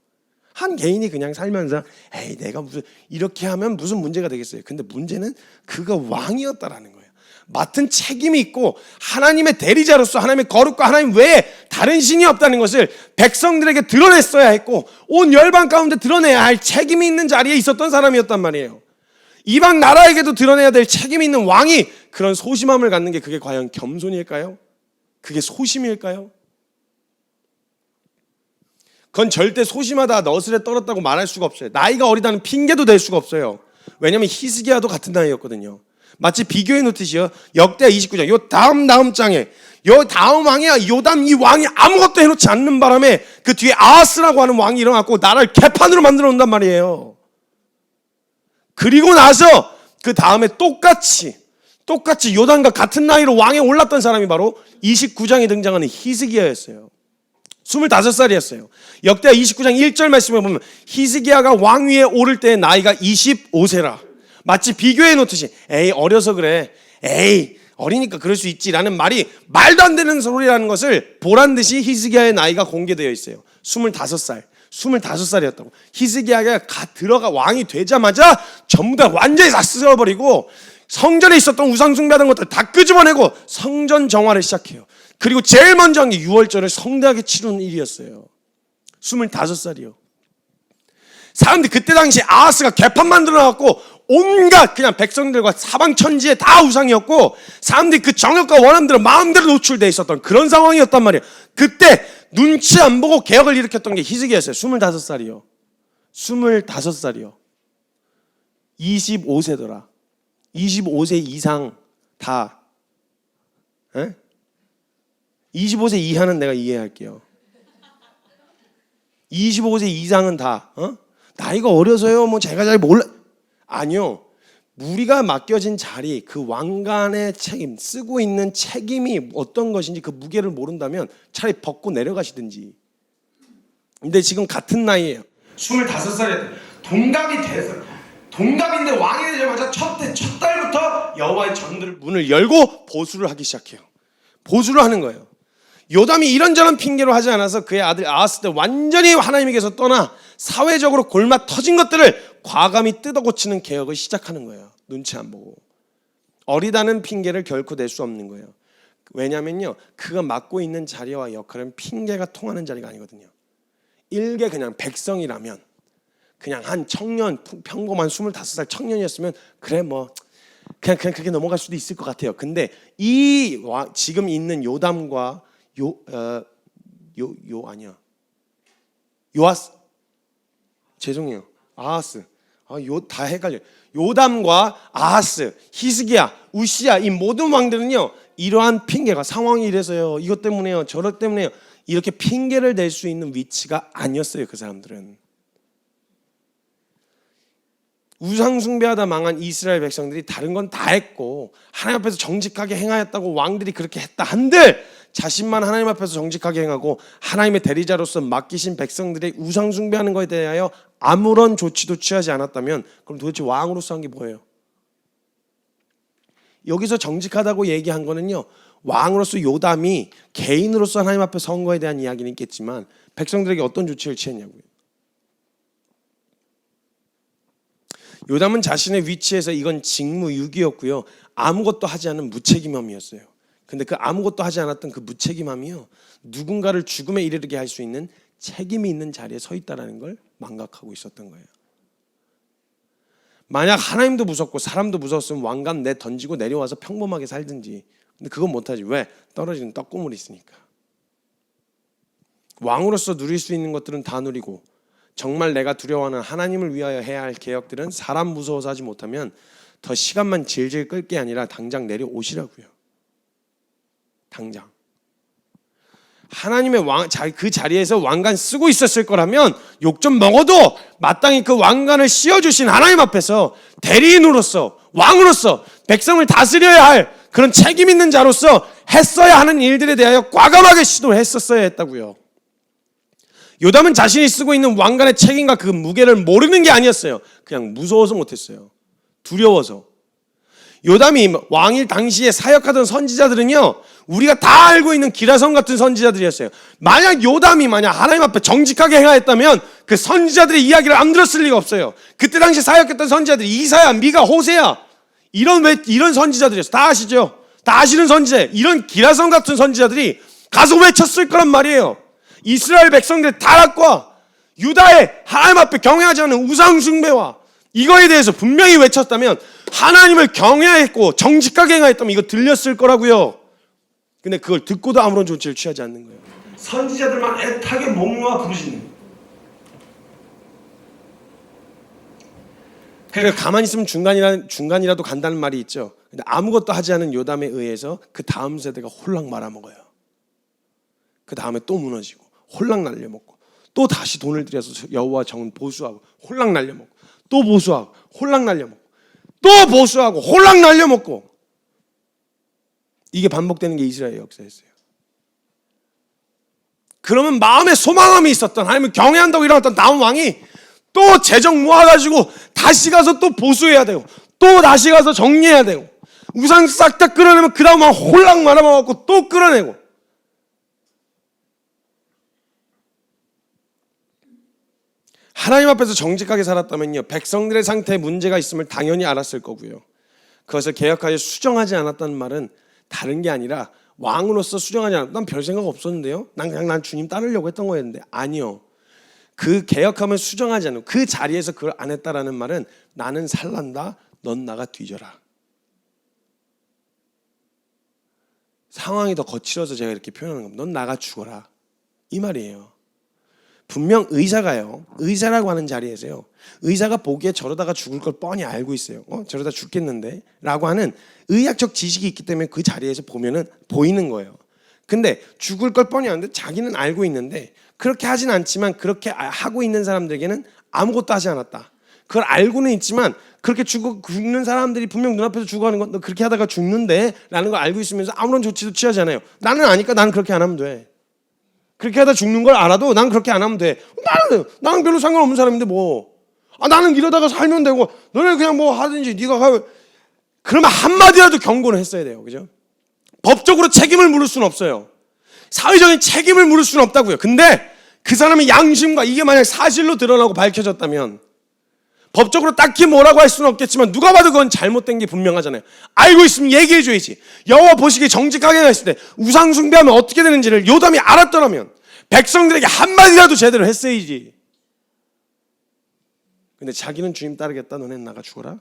한 개인이 그냥 살면서 에이 내가 무슨 이렇게 하면 무슨 문제가 되겠어요? 근데 문제는 그가 왕이었다라는 거예요. 맡은 책임이 있고 하나님의 대리자로서 하나님의 거룩과 하나님 외에 다른 신이 없다는 것을 백성들에게 드러냈어야 했고 온 열방 가운데 드러내야 할 책임이 있는 자리에 있었던 사람이었단 말이에요. 이방 나라에게도 드러내야 될 책임이 있는 왕이 그런 소심함을 갖는 게 그게 과연 겸손일까요? 그게 소심일까요? 그건 절대 소심하다 너스레 떨었다고 말할 수가 없어요. 나이가 어리다는 핑계도 될 수가 없어요. 왜냐하면 히스기야도 같은 나이였거든요. 마치 비교해 놓듯이요. 역대 29장 요 다음 장에 요 다음 왕이야 요담 이 왕이 아무것도 해놓지 않는 바람에 그 뒤에 아하스라고 하는 왕이 일어났고 나라를 개판으로 만들어 놓는단 말이에요. 그리고 나서 그 다음에 똑같이 요담과 같은 나이로 왕에 올랐던 사람이 바로 29장에 등장하는 히스기야였어요. 25살이었어요. 역대하 29장 1절 말씀을 보면 히스기야가 왕위에 오를 때의 나이가 25세라. 마치 비교해 놓듯이 에이 어려서 그래. 에이 어리니까 그럴 수 있지라는 말이 말도 안 되는 소리라는 것을 보란 듯이 히스기야의 나이가 공개되어 있어요. 25살이었다고. 히스기야가 들어가 왕이 되자마자 전부 다 완전히 다 쓸어버리고 성전에 있었던 우상 숭배하던 것들 다 끄집어내고 성전 정화를 시작해요. 그리고 제일 먼저 한 게 유월절을 성대하게 치르는 일이었어요. 25살이요. 사람들이 그때 당시 아하스가 개판 만들어놨고 온갖 그냥 백성들과 사방 천지에 다 우상이었고 사람들이 그 정욕과 원함들은 마음대로 노출되어 있었던 그런 상황이었단 말이에요. 그때 눈치 안 보고 개혁을 일으켰던 게 히스기야였어요. 25살이요. 25세더라. 25세 이상 다 25세 이하는 내가 이해할게요. 25세 이상은 다 나이가 어려서요 뭐 제가 잘 몰라. 아니요. 우리가 맡겨진 자리 그 왕관의 책임 쓰고 있는 책임이 어떤 것인지 그 무게를 모른다면 차라리 벗고 내려가시든지. 근데 지금 같은 나이에요. 25살에 동갑이 돼서 동갑인데 왕이 되자마자 첫 달부터 여호와의 전들 문을 열고 보수를 하기 시작해요. 보수를 하는 거예요. 요담이 이런저런 핑계로 하지 않아서 그의 아들 아하스 때 완전히 하나님에게서 떠나 사회적으로 골마 터진 것들을 과감히 뜯어고치는 개혁을 시작하는 거예요. 눈치 안 보고. 어리다는 핑계를 결코 낼 수 없는 거예요. 왜냐면요 그가 맡고 있는 자리와 역할은 핑계가 통하는 자리가 아니거든요. 일개 그냥 백성이라면 그냥 한 청년 평범한 25살 청년이었으면 그래 뭐 그냥 그렇게 넘어갈 수도 있을 것 같아요. 근데 지금 있는 요담과 요아스 죄송해요. 아하스 다 헷갈려요. 요담과 아하스, 히스기야, 우시야 이 모든 왕들은요 이러한 핑계가 상황이 이래서요 이것 때문에요 저것 때문에요 이렇게 핑계를 댈 수 있는 위치가 아니었어요. 그 사람들은 우상 숭배하다 망한 이스라엘 백성들이 다른 건 다 했고 하나님 앞에서 정직하게 행하였다고 왕들이 그렇게 했다 한들 자신만 하나님 앞에서 정직하게 행하고 하나님의 대리자로서 맡기신 백성들의 우상 숭배하는 것에 대하여 아무런 조치도 취하지 않았다면 그럼 도대체 왕으로서 한 게 뭐예요? 여기서 정직하다고 얘기한 거는요 왕으로서 요담이 개인으로서 하나님 앞에 선 거에 대한 이야기는 있겠지만 백성들에게 어떤 조치를 취했냐고요. 요담은 자신의 위치에서 이건 직무유기였고요 아무것도 하지 않은 무책임함이었어요. 근데 그 아무것도 하지 않았던 그 무책임함이요 누군가를 죽음에 이르게 할 수 있는 책임이 있는 자리에 서 있다는 걸 망각하고 있었던 거예요. 만약 하나님도 무섭고 사람도 무서웠으면 왕관 던지고 내려와서 평범하게 살든지. 근데 그건 못하지. 왜? 떨어지는 떡고물이 있으니까. 왕으로서 누릴 수 있는 것들은 다 누리고 정말 내가 두려워하는 하나님을 위하여 해야 할 개혁들은 사람 무서워서 하지 못하면 더 시간만 질질 끌 게 아니라 당장 내려오시라고요. 당장. 하나님의 그 자리에서 왕관 쓰고 있었을 거라면 욕 좀 먹어도 마땅히 그 왕관을 씌워주신 하나님 앞에서 대리인으로서 왕으로서 백성을 다스려야 할 그런 책임 있는 자로서 했어야 하는 일들에 대하여 과감하게 시도했었어야 했다고요. 요담은 자신이 쓰고 있는 왕관의 책임과 그 무게를 모르는 게 아니었어요. 그냥 무서워서 못했어요. 두려워서. 요담이 왕일 당시에 사역하던 선지자들은요 우리가 다 알고 있는 기라성 같은 선지자들이었어요. 만약 요담이 하나님 앞에 정직하게 행하였다면 그 선지자들의 이야기를 안 들었을 리가 없어요. 그때 당시 사역했던 선지자들이 이사야, 미가, 호세야 이런 선지자들이었어요. 다 아시죠? 다 아시는 선지자, 이런 기라성 같은 선지자들이 가서 외쳤을 거란 말이에요. 이스라엘 백성들의 타락과 유다의 하나님 앞에 경외하지 않는 우상 숭배와 이거에 대해서 분명히 외쳤다면, 하나님을 경외했고 정직하게 행하였다면 이거 들렸을 거라고요. 근데 그걸 듣고도 아무런 조치를 취하지 않는 거예요. 선지자들만 애타게 목놓아 부르짖는. 그러니까 가만히 있으면 중간이라도 간다는 말이 있죠. 근데 아무것도 하지 않은 요담에 의해서 그 다음 세대가 홀랑 말아먹어요. 그 다음에 또 무너지고 홀랑 날려먹고 또 다시 돈을 들여서 여호와 정은 보수하고 홀랑 날려먹고 또 보수하고 홀랑 날려먹고 또 보수하고 홀랑 날려먹고, 이게 반복되는 게 이스라엘 역사였어요. 그러면 마음에 소망함이 있었던, 하나님을 경외한다고 일어났던 다음 왕이 또 재정 모아가지고 다시 가서 또 보수해야 되고 또 다시 가서 정리해야 되고, 우상 싹 다 끌어내면 그 다음 왕 홀랑 말아먹고 또 끌어내고. 하나님 앞에서 정직하게 살았다면요, 백성들의 상태에 문제가 있음을 당연히 알았을 거고요. 그것을 개혁하여 수정하지 않았다는 말은 다른 게 아니라, 왕으로서 수정하지 않았다, 난 별 생각 없었는데요, 난 주님 따르려고 했던 거였는데, 아니요. 그 개혁하면 수정하지 않고 그 자리에서 그걸 안 했다라는 말은, 나는 살란다, 넌 나가 뒤져라. 상황이 더 거칠어서 제가 이렇게 표현하는 겁니다. 넌 나가 죽어라, 이 말이에요. 분명 의사가요, 의사라고 하는 자리에서요, 의사가 보기에 저러다가 죽을 걸 뻔히 알고 있어요. 저러다 죽겠는데 라고 하는 의학적 지식이 있기 때문에 그 자리에서 보면은 보이는 거예요. 근데 죽을 걸 뻔히 아는데 자기는 알고 있는데, 그렇게 하진 않지만 그렇게 하고 있는 사람들에게는 아무것도 하지 않았다. 그걸 알고는 있지만, 그렇게 죽는 사람들이 분명 눈앞에서 죽어가는 건, 너 그렇게 하다가 죽는데 라는 걸 알고 있으면서 아무런 조치도 취하지 않아요. 나는 아니까 나는 그렇게 안 하면 돼. 그렇게 하다 죽는 걸 알아도 난 그렇게 안 하면 돼. 나는 별로 상관없는 사람인데 뭐. 나는 이러다가 살면 되고, 너네 그냥 뭐 하든지 네가 가. 그러면 한마디라도 경고는 했어야 돼요. 그죠? 법적으로 책임을 물을 수는 없어요. 사회적인 책임을 물을 수는 없다고요. 근데 그 사람의 양심과 이게 만약 사실로 드러나고 밝혀졌다면, 법적으로 딱히 뭐라고 할 수는 없겠지만 누가 봐도 그건 잘못된 게 분명하잖아요. 알고 있으면 얘기해줘야지. 여호와 보시기에 정직하게 했을 때 우상 숭배하면 어떻게 되는지를 요담이 알았더라면 백성들에게 한마디라도 제대로 했어야지. 근데 자기는 주님 따르겠다, 너넨 나가 죽어라.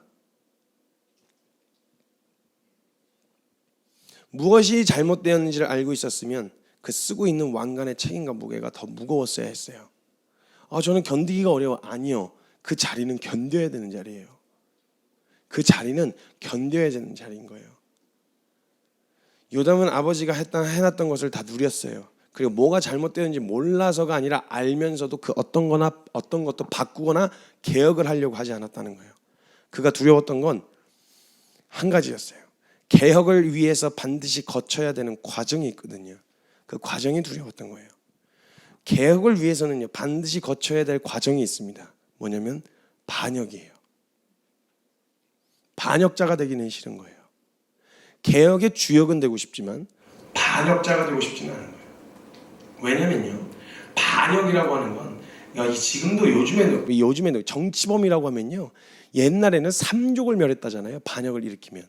무엇이 잘못되었는지를 알고 있었으면 그 쓰고 있는 왕관의 책임과 무게가 더 무거웠어야 했어요. 저는 견디기가 어려워. 아니요. 그 자리는 견뎌야 되는 자리예요. 그 자리는 견뎌야 되는 자리인 거예요. 요담은 아버지가 해놨던 것을 다 누렸어요. 그리고 뭐가 잘못되는지 몰라서가 아니라 알면서도 그 어떤 것도 바꾸거나 개혁을 하려고 하지 않았다는 거예요. 그가 두려웠던 건 한 가지였어요. 개혁을 위해서 반드시 거쳐야 되는 과정이 있거든요. 그 과정이 두려웠던 거예요. 개혁을 위해서는요, 반드시 거쳐야 될 과정이 있습니다. 뭐냐면 반역이에요. 반역자가 되기는 싫은 거예요. 개혁의 주역은 되고 싶지만 반역자가 되고 싶지는 않은 거예요. 왜냐면요, 반역이라고 하는 건, 지금도 요즘에는 정치범이라고 하면요, 옛날에는 삼족을 멸했다잖아요. 반역을 일으키면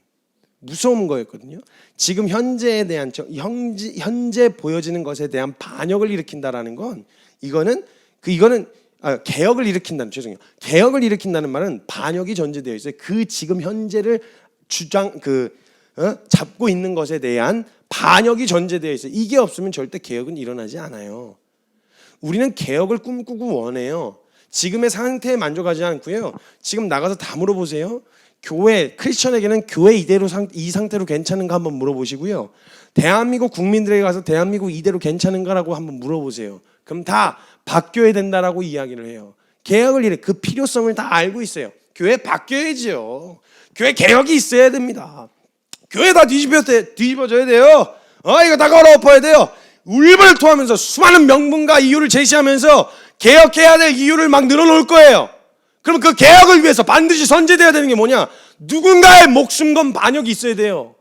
무서운 거였거든요. 지금 현재에 대한 현재 보여지는 것에 대한 반역을 일으킨다라는 건, 이거는 개혁을 일으킨다는, 개혁을 일으킨다는 말은 반역이 전제되어 있어요. 그 지금 현재를 잡고 있는 것에 대한 반역이 전제되어 있어요. 이게 없으면 절대 개혁은 일어나지 않아요. 우리는 개혁을 꿈꾸고 원해요. 지금의 상태에 만족하지 않고요. 지금 나가서 다 물어보세요. 교회, 크리스천에게는 교회 이 상태로 괜찮은가 한번 물어보시고요. 대한민국 국민들에게 가서 대한민국 이대로 괜찮은가라고 한번 물어보세요. 그럼 다 바뀌어야 된다라고 이야기를 해요. 개혁을 그 필요성을 다 알고 있어요. 교회 바뀌어야지요. 교회 개혁이 있어야 됩니다. 교회 다 뒤집어져야 돼요. 이거 다 갈아엎어야 돼요. 울분을 토하면서 수많은 명분과 이유를 제시하면서 개혁해야 될 이유를 막 늘어놓을 거예요. 그럼 그 개혁을 위해서 반드시 선제돼야 되는 게 뭐냐? 누군가의 목숨 건 반역이 있어야 돼요.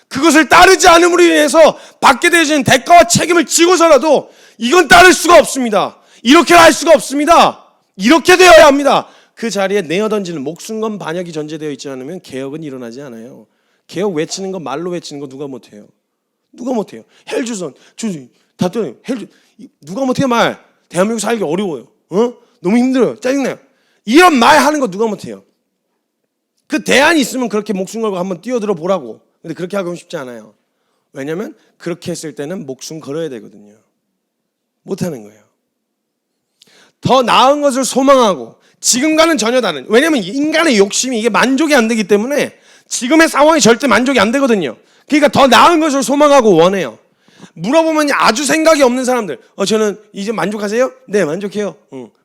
그것을 따르지 않음으로 인해서 받게 되어지는 대가와 책임을 지고서라도 이건 따를 수가 없습니다. 이렇게 할 수가 없습니다. 이렇게 되어야 합니다. 그 자리에 내어던지는 목숨 건 반역이 전제되어 있지 않으면 개혁은 일어나지 않아요. 개혁 외치는 거, 말로 외치는 거 누가 못해요? 누가 못해요? 헬주선, 주주님, 답변해요. 헬주 누가 못해요 말? 대한민국 살기 어려워요. 너무 힘들어요. 짜증나요. 이런 말 하는 거 누가 못해요? 그 대안이 있으면 그렇게 목숨 걸고 한번 뛰어들어 보라고. 근데 그렇게 하고 싶지 않아요. 왜냐하면 그렇게 했을 때는 목숨 걸어야 되거든요. 못하는 거예요. 더 나은 것을 소망하고 지금과는 전혀 다른, 왜냐하면 인간의 욕심이 이게 만족이 안 되기 때문에 지금의 상황이 절대 만족이 안 되거든요. 그러니까 더 나은 것을 소망하고 원해요. 물어보면 아주 생각이 없는 사람들, 저는 이제 만족하세요? 네, 만족해요.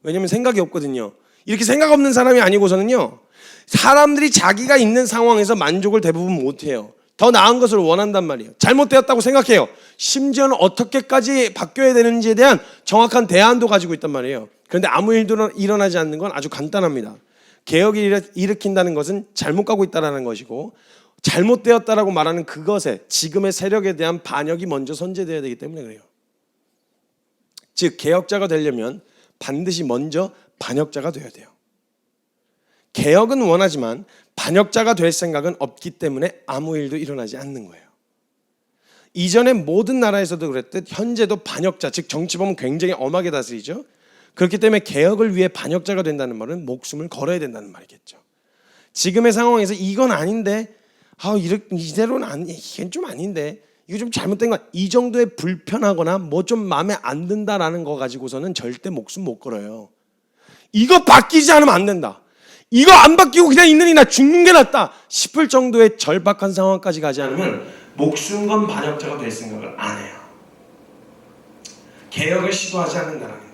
왜냐하면 생각이 없거든요. 이렇게 생각 없는 사람이 아니고서는요, 사람들이 자기가 있는 상황에서 만족을 대부분 못해요. 더 나은 것을 원한단 말이에요. 잘못되었다고 생각해요. 심지어는 어떻게까지 바뀌어야 되는지에 대한 정확한 대안도 가지고 있단 말이에요. 그런데 아무 일도 일어나지 않는 건 아주 간단합니다. 개혁을 일으킨다는 것은 잘못 가고 있다는 것이고, 잘못되었다라고 말하는 그것에 지금의 세력에 대한 반역이 먼저 선제되어야 되기 때문에 그래요. 즉 개혁자가 되려면 반드시 먼저 반역자가 되어야 돼요. 개혁은 원하지만 반역자가 될 생각은 없기 때문에 아무 일도 일어나지 않는 거예요. 이전에 모든 나라에서도 그랬듯 현재도 반역자, 즉 정치범은 굉장히 엄하게 다스리죠. 그렇기 때문에 개혁을 위해 반역자가 된다는 말은 목숨을 걸어야 된다는 말이겠죠. 지금의 상황에서 이건 아닌데, 이대로는 이건 좀 아닌데, 이거 좀 잘못된 거, 이 정도의 불편하거나 뭐 좀 마음에 안 든다라는 거 가지고서는 절대 목숨 못 걸어요. 이거 바뀌지 않으면 안 된다, 이거 안 바뀌고 그냥 있느니 나 죽는 게 낫다 싶을 정도의 절박한 상황까지 가지 않으면 목숨 건 반역자가 될 생각을 안 해요. 개혁을 시도하지 않는다는 거예요.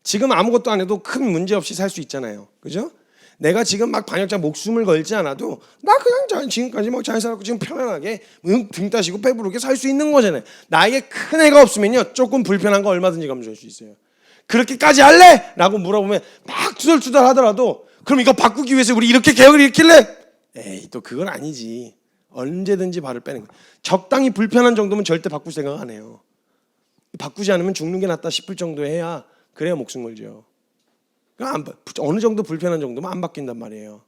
지금 아무것도 안 해도 큰 문제 없이 살 수 있잖아요. 그죠? 내가 지금 막 반역자 목숨을 걸지 않아도 나 그냥 지금까지 막 잘 살았고 지금 편안하게 등 따시고 배부르게 살 수 있는 거잖아요. 나에게 큰 애가 없으면요, 조금 불편한 거 얼마든지 감수할 수 있어요. 그렇게까지 할래? 라고 물어보면 막 투덜투덜 하더라도, 그럼 이거 바꾸기 위해서 우리 이렇게 개혁을 일으킬래? 에이, 또 그건 아니지. 언제든지 발을 빼는 거예요. 적당히 불편한 정도면 절대 바꿀 생각 안 해요. 바꾸지 않으면 죽는 게 낫다 싶을 정도 해야, 그래야 목숨 걸죠. 어느 정도 불편한 정도면 안 바뀐단 말이에요.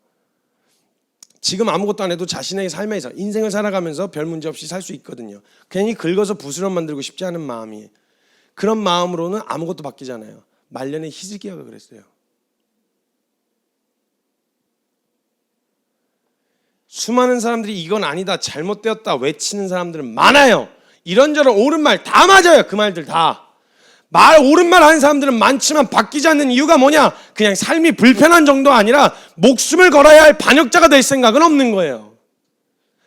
지금 아무것도 안 해도 자신의 삶에서 인생을 살아가면서 별 문제 없이 살 수 있거든요. 괜히 긁어서 부스럼 만들고 싶지 않은 마음이, 그런 마음으로는 아무것도 바뀌잖아요. 말년에 히ዝ기야가 그랬어요. 수많은 사람들이 이건 아니다, 잘못되었다 외치는 사람들은 많아요. 이런저런 옳은 말 다 맞아요. 그 말들 다. 옳은 말 하는 사람들은 많지만 바뀌지 않는 이유가 뭐냐? 그냥 삶이 불편한 정도가 아니라 목숨을 걸어야 할 반역자가 될 생각은 없는 거예요.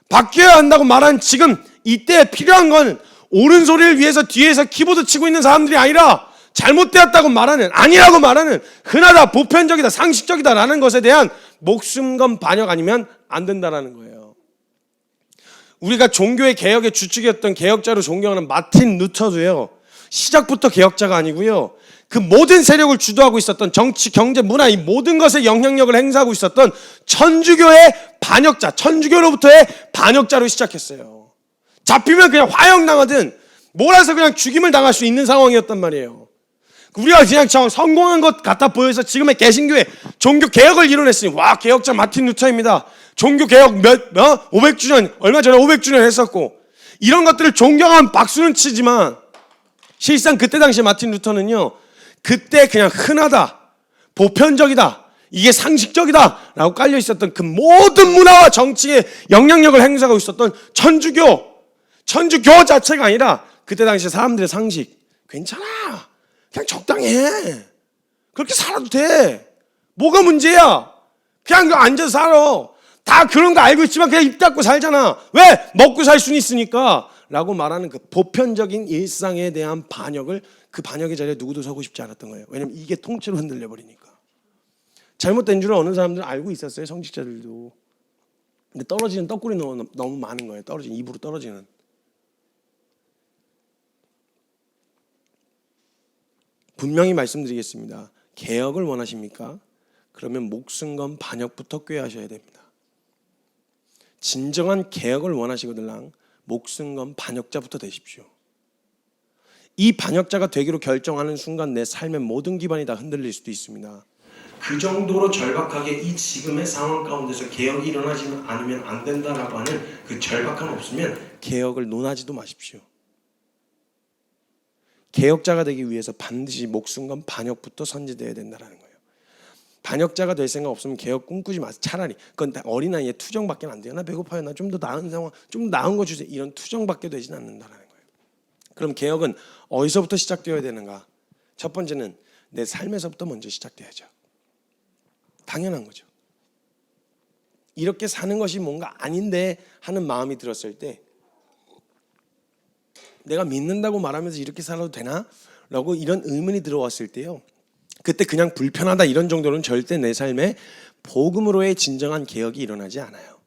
바뀌어야 한다고 말하는 지금 이때 필요한 건 옳은 소리를 위해서 뒤에서 키보드 치고 있는 사람들이 아니라, 잘못되었다고 말하는, 아니라고 말하는, 흔하다, 보편적이다, 상식적이다라는 것에 대한 목숨 건 반역 아니면 안 된다라는 거예요. 우리가 종교의 개혁의 주축이었던 개혁자로 존경하는 마틴 루터도요, 시작부터 개혁자가 아니고요, 그 모든 세력을 주도하고 있었던 정치, 경제, 문화, 이 모든 것에 영향력을 행사하고 있었던 천주교의 반역자, 천주교로부터의 반역자로 시작했어요. 잡히면 그냥 화형당하든 몰아서 그냥 죽임을 당할 수 있는 상황이었단 말이에요. 우리가 그냥 성공한 것 같아 보여서 지금의 개신교회 종교 개혁을 이뤄냈으니, 와, 개혁자 마틴 루터입니다. 종교 개혁 500주년, 얼마 전에 500주년 했었고, 이런 것들을 존경하면 박수는 치지만, 실상 그때 당시 마틴 루터는요, 그때 그냥 흔하다, 보편적이다, 이게 상식적이다 라고 깔려 있었던 그 모든 문화와 정치에 영향력을 행사하고 있었던 천주교 자체가 아니라, 그때 당시 사람들의 상식, 괜찮아, 그냥 적당히 해, 그렇게 살아도 돼, 뭐가 문제야, 그냥 앉아서 살아, 다 그런 거 알고 있지만 그냥 입 닫고 살잖아, 왜? 먹고 살 수는 있으니까 라고 말하는 그 보편적인 일상에 대한 반역을, 그 반역의 자리에 누구도 서고 싶지 않았던 거예요. 왜냐면 이게 통째로 흔들려 버리니까. 잘못된 줄을 어느 사람들은 알고 있었어요, 성직자들도. 근데 떨어지는 떡구리 너무 많은 거예요. 떨어지는, 입으로 떨어지는. 분명히 말씀드리겠습니다. 개혁을 원하십니까? 그러면 목숨 건 반역부터 꾀하셔야 됩니다. 진정한 개혁을 원하시거들랑 목숨 건 반역자부터 되십시오. 이 반역자가 되기로 결정하는 순간 내 삶의 모든 기반이 다 흔들릴 수도 있습니다. 그 정도로 절박하게 이 지금의 상황 가운데서 개혁이 일어나지 않으면 안 된다라고 하는 그 절박함 없으면 개혁을 논하지도 마십시오. 개혁자가 되기 위해서 반드시 목숨 건 반역부터 선제되어야 된다는 거예요. 반역자가 될 생각 없으면 개혁 꿈꾸지 마세요. 차라리 그건 어린아이의 투정밖에 안 돼요. 나 배고파요. 나 좀 더 나은 상황, 좀 나은 거 주세요. 이런 투정밖에 되진 않는다는 거예요. 그럼 개혁은 어디서부터 시작되어야 되는가? 첫 번째는 내 삶에서부터 먼저 시작돼야죠. 당연한 거죠. 이렇게 사는 것이 뭔가 아닌데 하는 마음이 들었을 때 내가 믿는다고 말하면서 이렇게 살아도 되나? 라고 이런 의문이 들어왔을 때요. 그때 그냥 불편하다 이런 정도는 절대 내 삶에 복음으로의 진정한 개혁이 일어나지 않아요.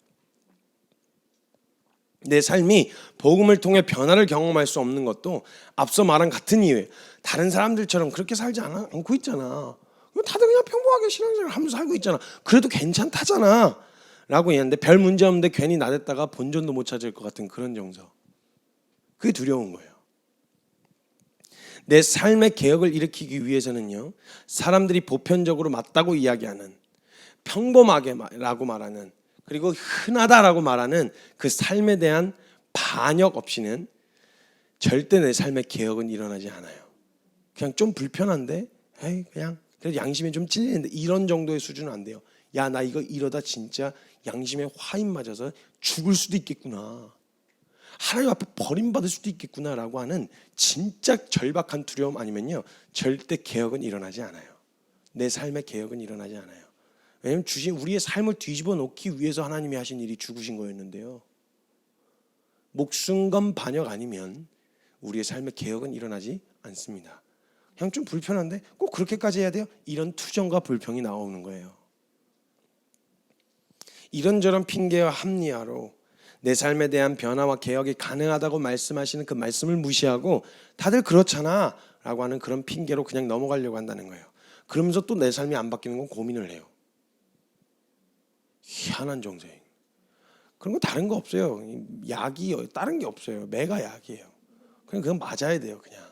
내 삶이 복음을 통해 변화를 경험할 수 없는 것도 앞서 말한 같은 이유예요. 다른 사람들처럼 그렇게 살지 않고 있잖아. 다들 그냥 평범하게 신앙생활 하면서 살고 있잖아. 그래도 괜찮다잖아 라고 얘기하는데 별 문제 없는데 괜히 나댔다가 본전도 못 찾을 것 같은 그런 정서. 그게 두려운 거예요. 내 삶의 개혁을 일으키기 위해서는요, 사람들이 보편적으로 맞다고 이야기하는, 평범하게라고 말하는, 그리고 흔하다라고 말하는 그 삶에 대한 반역 없이는 절대 내 삶의 개혁은 일어나지 않아요. 그냥 좀 불편한데, 에이 그냥 그래도 양심에 좀 찔리는데 이런 정도의 수준은 안 돼요. 야, 나 이거 이러다 진짜 양심에 화인 맞아서 죽을 수도 있겠구나. 하나님 앞에 버림받을 수도 있겠구나라고 하는 진짜 절박한 두려움 아니면요, 절대 개혁은 일어나지 않아요. 내 삶의 개혁은 일어나지 않아요. 왜냐하면 우리의 삶을 뒤집어 놓기 위해서 하나님이 하신 일이 죽으신 거였는데요. 목숨 건 반역 아니면 우리의 삶의 개혁은 일어나지 않습니다. 그냥 좀 불편한데 꼭 그렇게까지 해야 돼요? 이런 투정과 불평이 나오는 거예요. 이런저런 핑계와 합리화로 내 삶에 대한 변화와 개혁이 가능하다고 말씀하시는 그 말씀을 무시하고 다들 그렇잖아 라고 하는 그런 핑계로 그냥 넘어가려고 한다는 거예요. 그러면서 또 내 삶이 안 바뀌는 건 고민을 해요. 희한한 정서예요. 그런 거 다른 거 없어요. 약이요. 다른 게 없어요. 매가 약이에요. 그냥 그건 맞아야 돼요. 그냥.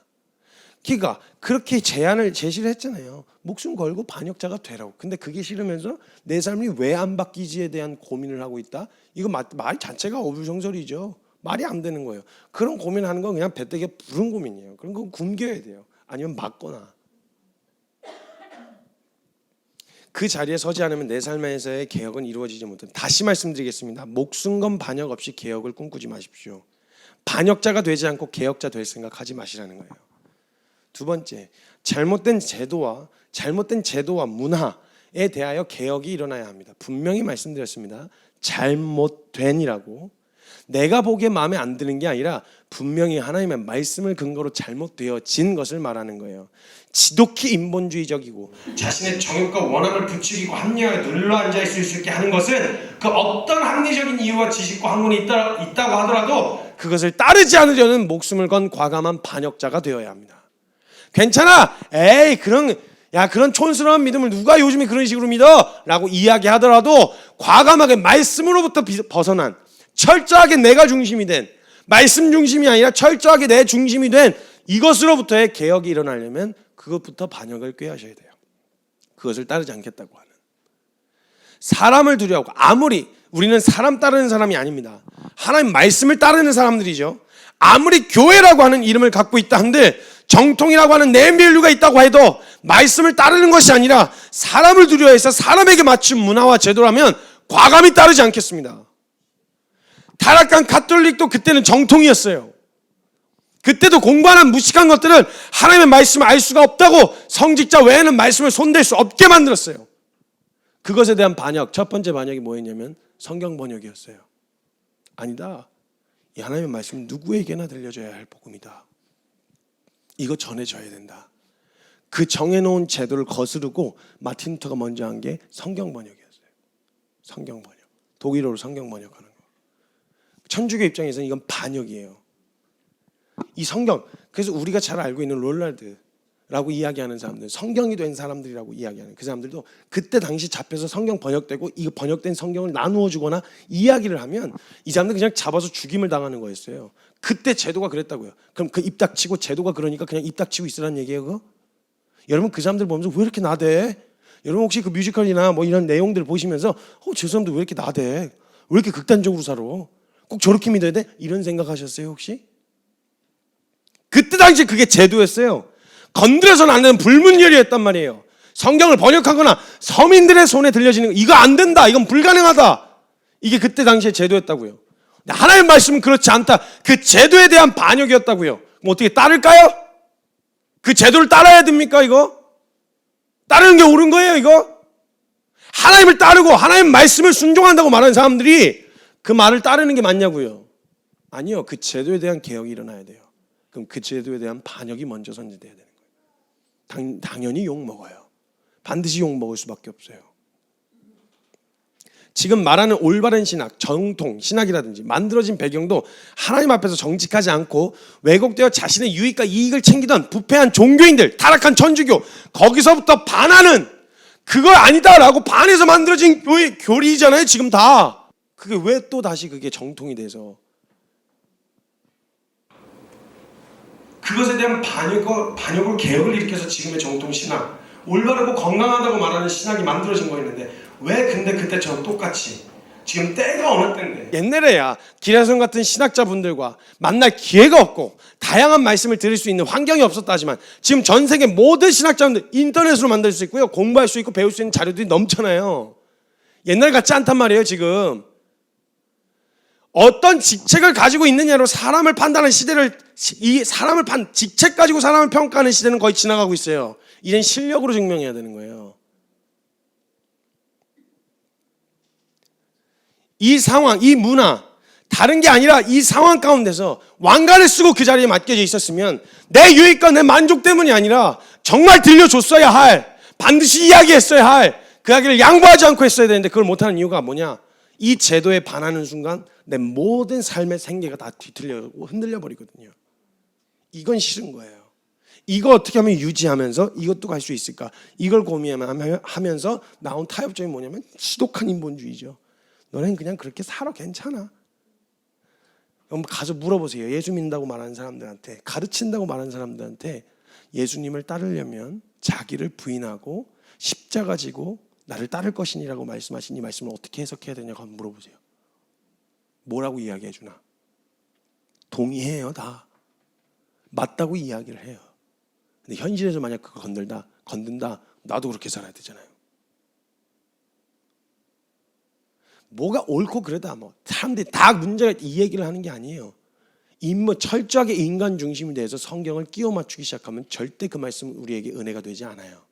그러니까 그렇게 제시를 했잖아요. 목숨 걸고 반역자가 되라고. 근데 그게 싫으면서 내 삶이 왜 안 바뀌지에 대한 고민을 하고 있다? 이거 말 자체가 어불성설이죠. 말이 안 되는 거예요. 그런 고민하는 건 그냥 배때기에 부른 고민이에요. 그런 거 굶겨야 돼요. 아니면 맞거나. 그 자리에 서지 않으면 내 삶에서의 개혁은 이루어지지 못합니다. 다시 말씀드리겠습니다. 목숨 건 반역 없이 개혁을 꿈꾸지 마십시오. 반역자가 되지 않고 개혁자 될 생각하지 마시라는 거예요. 두 번째, 잘못된 제도와 문화에 대하여 개혁이 일어나야 합니다. 분명히 말씀드렸습니다. 잘못된이라고. 내가 보기에 마음에 안 드는 게 아니라 분명히 하나님의 말씀을 근거로 잘못되어진 것을 말하는 거예요. 지독히 인본주의적이고 자신의 정욕과 원함을 부추기고 합리화에 눌러 앉아 있을 수 있게 하는 것은 그 어떤 합리적인 이유와 지식과 학문이 있다고 하더라도 그것을 따르지 않으려는 목숨을 건 과감한 반역자가 되어야 합니다. 괜찮아. 에이 그런 촌스러운 믿음을 누가 요즘에 그런 식으로 믿어? 라고 이야기하더라도 과감하게 말씀으로부터 벗어난 철저하게 내가 중심이 된 말씀 중심이 아니라 철저하게 내 중심이 된 이것으로부터의 개혁이 일어나려면 그것부터 반역을 꾀하셔야 돼요. 그것을 따르지 않겠다고 하는. 사람을 두려워하고 아무리 우리는 사람 따르는 사람이 아닙니다. 하나님 말씀을 따르는 사람들이죠. 아무리 교회라고 하는 이름을 갖고 있다 한들 정통이라고 하는 내면류가 있다고 해도 말씀을 따르는 것이 아니라 사람을 두려워해서 사람에게 맞춘 문화와 제도라면 과감히 따르지 않겠습니다. 타락한 가톨릭도 그때는 정통이었어요. 그때도 공부하는 무식한 것들은 하나님의 말씀을 알 수가 없다고 성직자 외에는 말씀을 손댈 수 없게 만들었어요. 그것에 대한 반역, 첫 번째 반역이 뭐였냐면 성경 번역이었어요. 아니다. 이 하나님의 말씀은 누구에게나 들려줘야 할 복음이다. 이거 전해져야 된다. 그 정해놓은 제도를 거스르고 마틴 루터가 먼저 한 게 성경 번역이었어요. 성경 번역. 독일어로 성경 번역하는 거. 천주교 입장에서는 이건 반역이에요. 이 성경, 그래서 우리가 잘 알고 있는 롤랄드라고 이야기하는 사람들, 성경이 된 사람들이라고 이야기하는 그 사람들도 그때 당시 잡혀서 성경 번역되고 이 번역된 성경을 나누어 주거나 이야기를 하면 이 사람들 그냥 잡아서 죽임을 당하는 거였어요. 그때 제도가 그랬다고요. 그럼 그 입 닥치고 제도가 그러니까 그냥 입 닥치고 있으라는 얘기예요, 그거? 여러분 그 사람들 보면서 왜 이렇게 나대? 여러분 혹시 그 뮤지컬이나 뭐 이런 내용들을 보시면서 저 사람들 왜 이렇게 나대? 왜 이렇게 극단적으로 살아? 꼭 저렇게 믿어야 돼? 이런 생각하셨어요 혹시? 그때 당시 그게 제도였어요. 건드려서는 안 되는 불문율이었단 말이에요. 성경을 번역하거나 서민들의 손에 들려지는 거, 이거 안 된다, 이건 불가능하다, 이게 그때 당시의 제도였다고요. 하나님 말씀은 그렇지 않다. 그 제도에 대한 반역이었다고요. 뭐 어떻게 따를까요? 그 제도를 따라야 됩니까? 이거 따르는 게 옳은 거예요? 이거 하나님을 따르고 하나님 말씀을 순종한다고 말하는 사람들이 그 말을 따르는 게 맞냐고요? 아니요. 그 제도에 대한 개혁이 일어나야 돼요. 그럼 그 제도에 대한 반역이 먼저 선제돼야 되는 거예요. 당연히 욕먹어요. 반드시 욕먹을 수밖에 없어요. 지금 말하는 올바른 신학, 정통 신학이라든지 만들어진 배경도 하나님 앞에서 정직하지 않고 왜곡되어 자신의 유익과 이익을 챙기던 부패한 종교인들, 타락한 천주교, 거기서부터 반하는, 그거 아니다라고 반해서 만들어진 교리잖아요 지금 다. 그게 왜 또 다시 그게 정통이 돼서 그것에 대한 반역으로 개혁을 일으켜서 지금의 정통 신학, 올바르고 건강하다고 말하는 신학이 만들어진 거였는데 왜 근데 그때처럼 똑같이 지금 때가 어느 때인데 옛날에야 기라성 같은 신학자분들과 만날 기회가 없고 다양한 말씀을 들을 수 있는 환경이 없었다 하지만 지금 전 세계 모든 신학자분들 인터넷으로 만들 수 있고요, 공부할 수 있고 배울 수 있는 자료들이 넘쳐나요. 옛날 같지 않단 말이에요. 지금 어떤 직책을 가지고 있느냐로 사람을 판단하는 시대를, 이 사람을 직책 가지고 사람을 평가하는 시대는 거의 지나가고 있어요. 이젠 실력으로 증명해야 되는 거예요. 이 상황, 이 문화, 다른 게 아니라 이 상황 가운데서 왕관을 쓰고 그 자리에 맡겨져 있었으면 내 유익과 내 만족 때문이 아니라 정말 들려줬어야 할, 반드시 이야기했어야 할 그 이야기를 양보하지 않고 했어야 되는데 그걸 못하는 이유가 뭐냐? 이 제도에 반하는 순간 내 모든 삶의 생계가 다 뒤틀려고 흔들려 버리거든요. 이건 싫은 거예요. 이거 어떻게 하면 유지하면서 이것도 갈 수 있을까? 이걸 고민하면서 나온 타협점이 뭐냐면 지독한 인본주의죠. 너는 그냥 그렇게 살아, 괜찮아. 그럼 가서 물어보세요. 예수 믿는다고 말하는 사람들한테, 가르친다고 말하는 사람들한테 예수님을 따르려면 자기를 부인하고 십자가 지고 나를 따를 것이니라고 말씀하신 이 말씀을 어떻게 해석해야 되냐고 한번 물어보세요. 뭐라고 이야기해 주나? 동의해요. 다 맞다고 이야기를 해요. 근데 현실에서 만약 그거 건든다, 나도 그렇게 살아야 되잖아요. 뭐가 옳고 그러다, 뭐 사람들이 다 문제가 이 얘기를 하는 게 아니에요. 철저하게 인간 중심이 돼서 성경을 끼워 맞추기 시작하면 절대 그 말씀은 우리에게 은혜가 되지 않아요.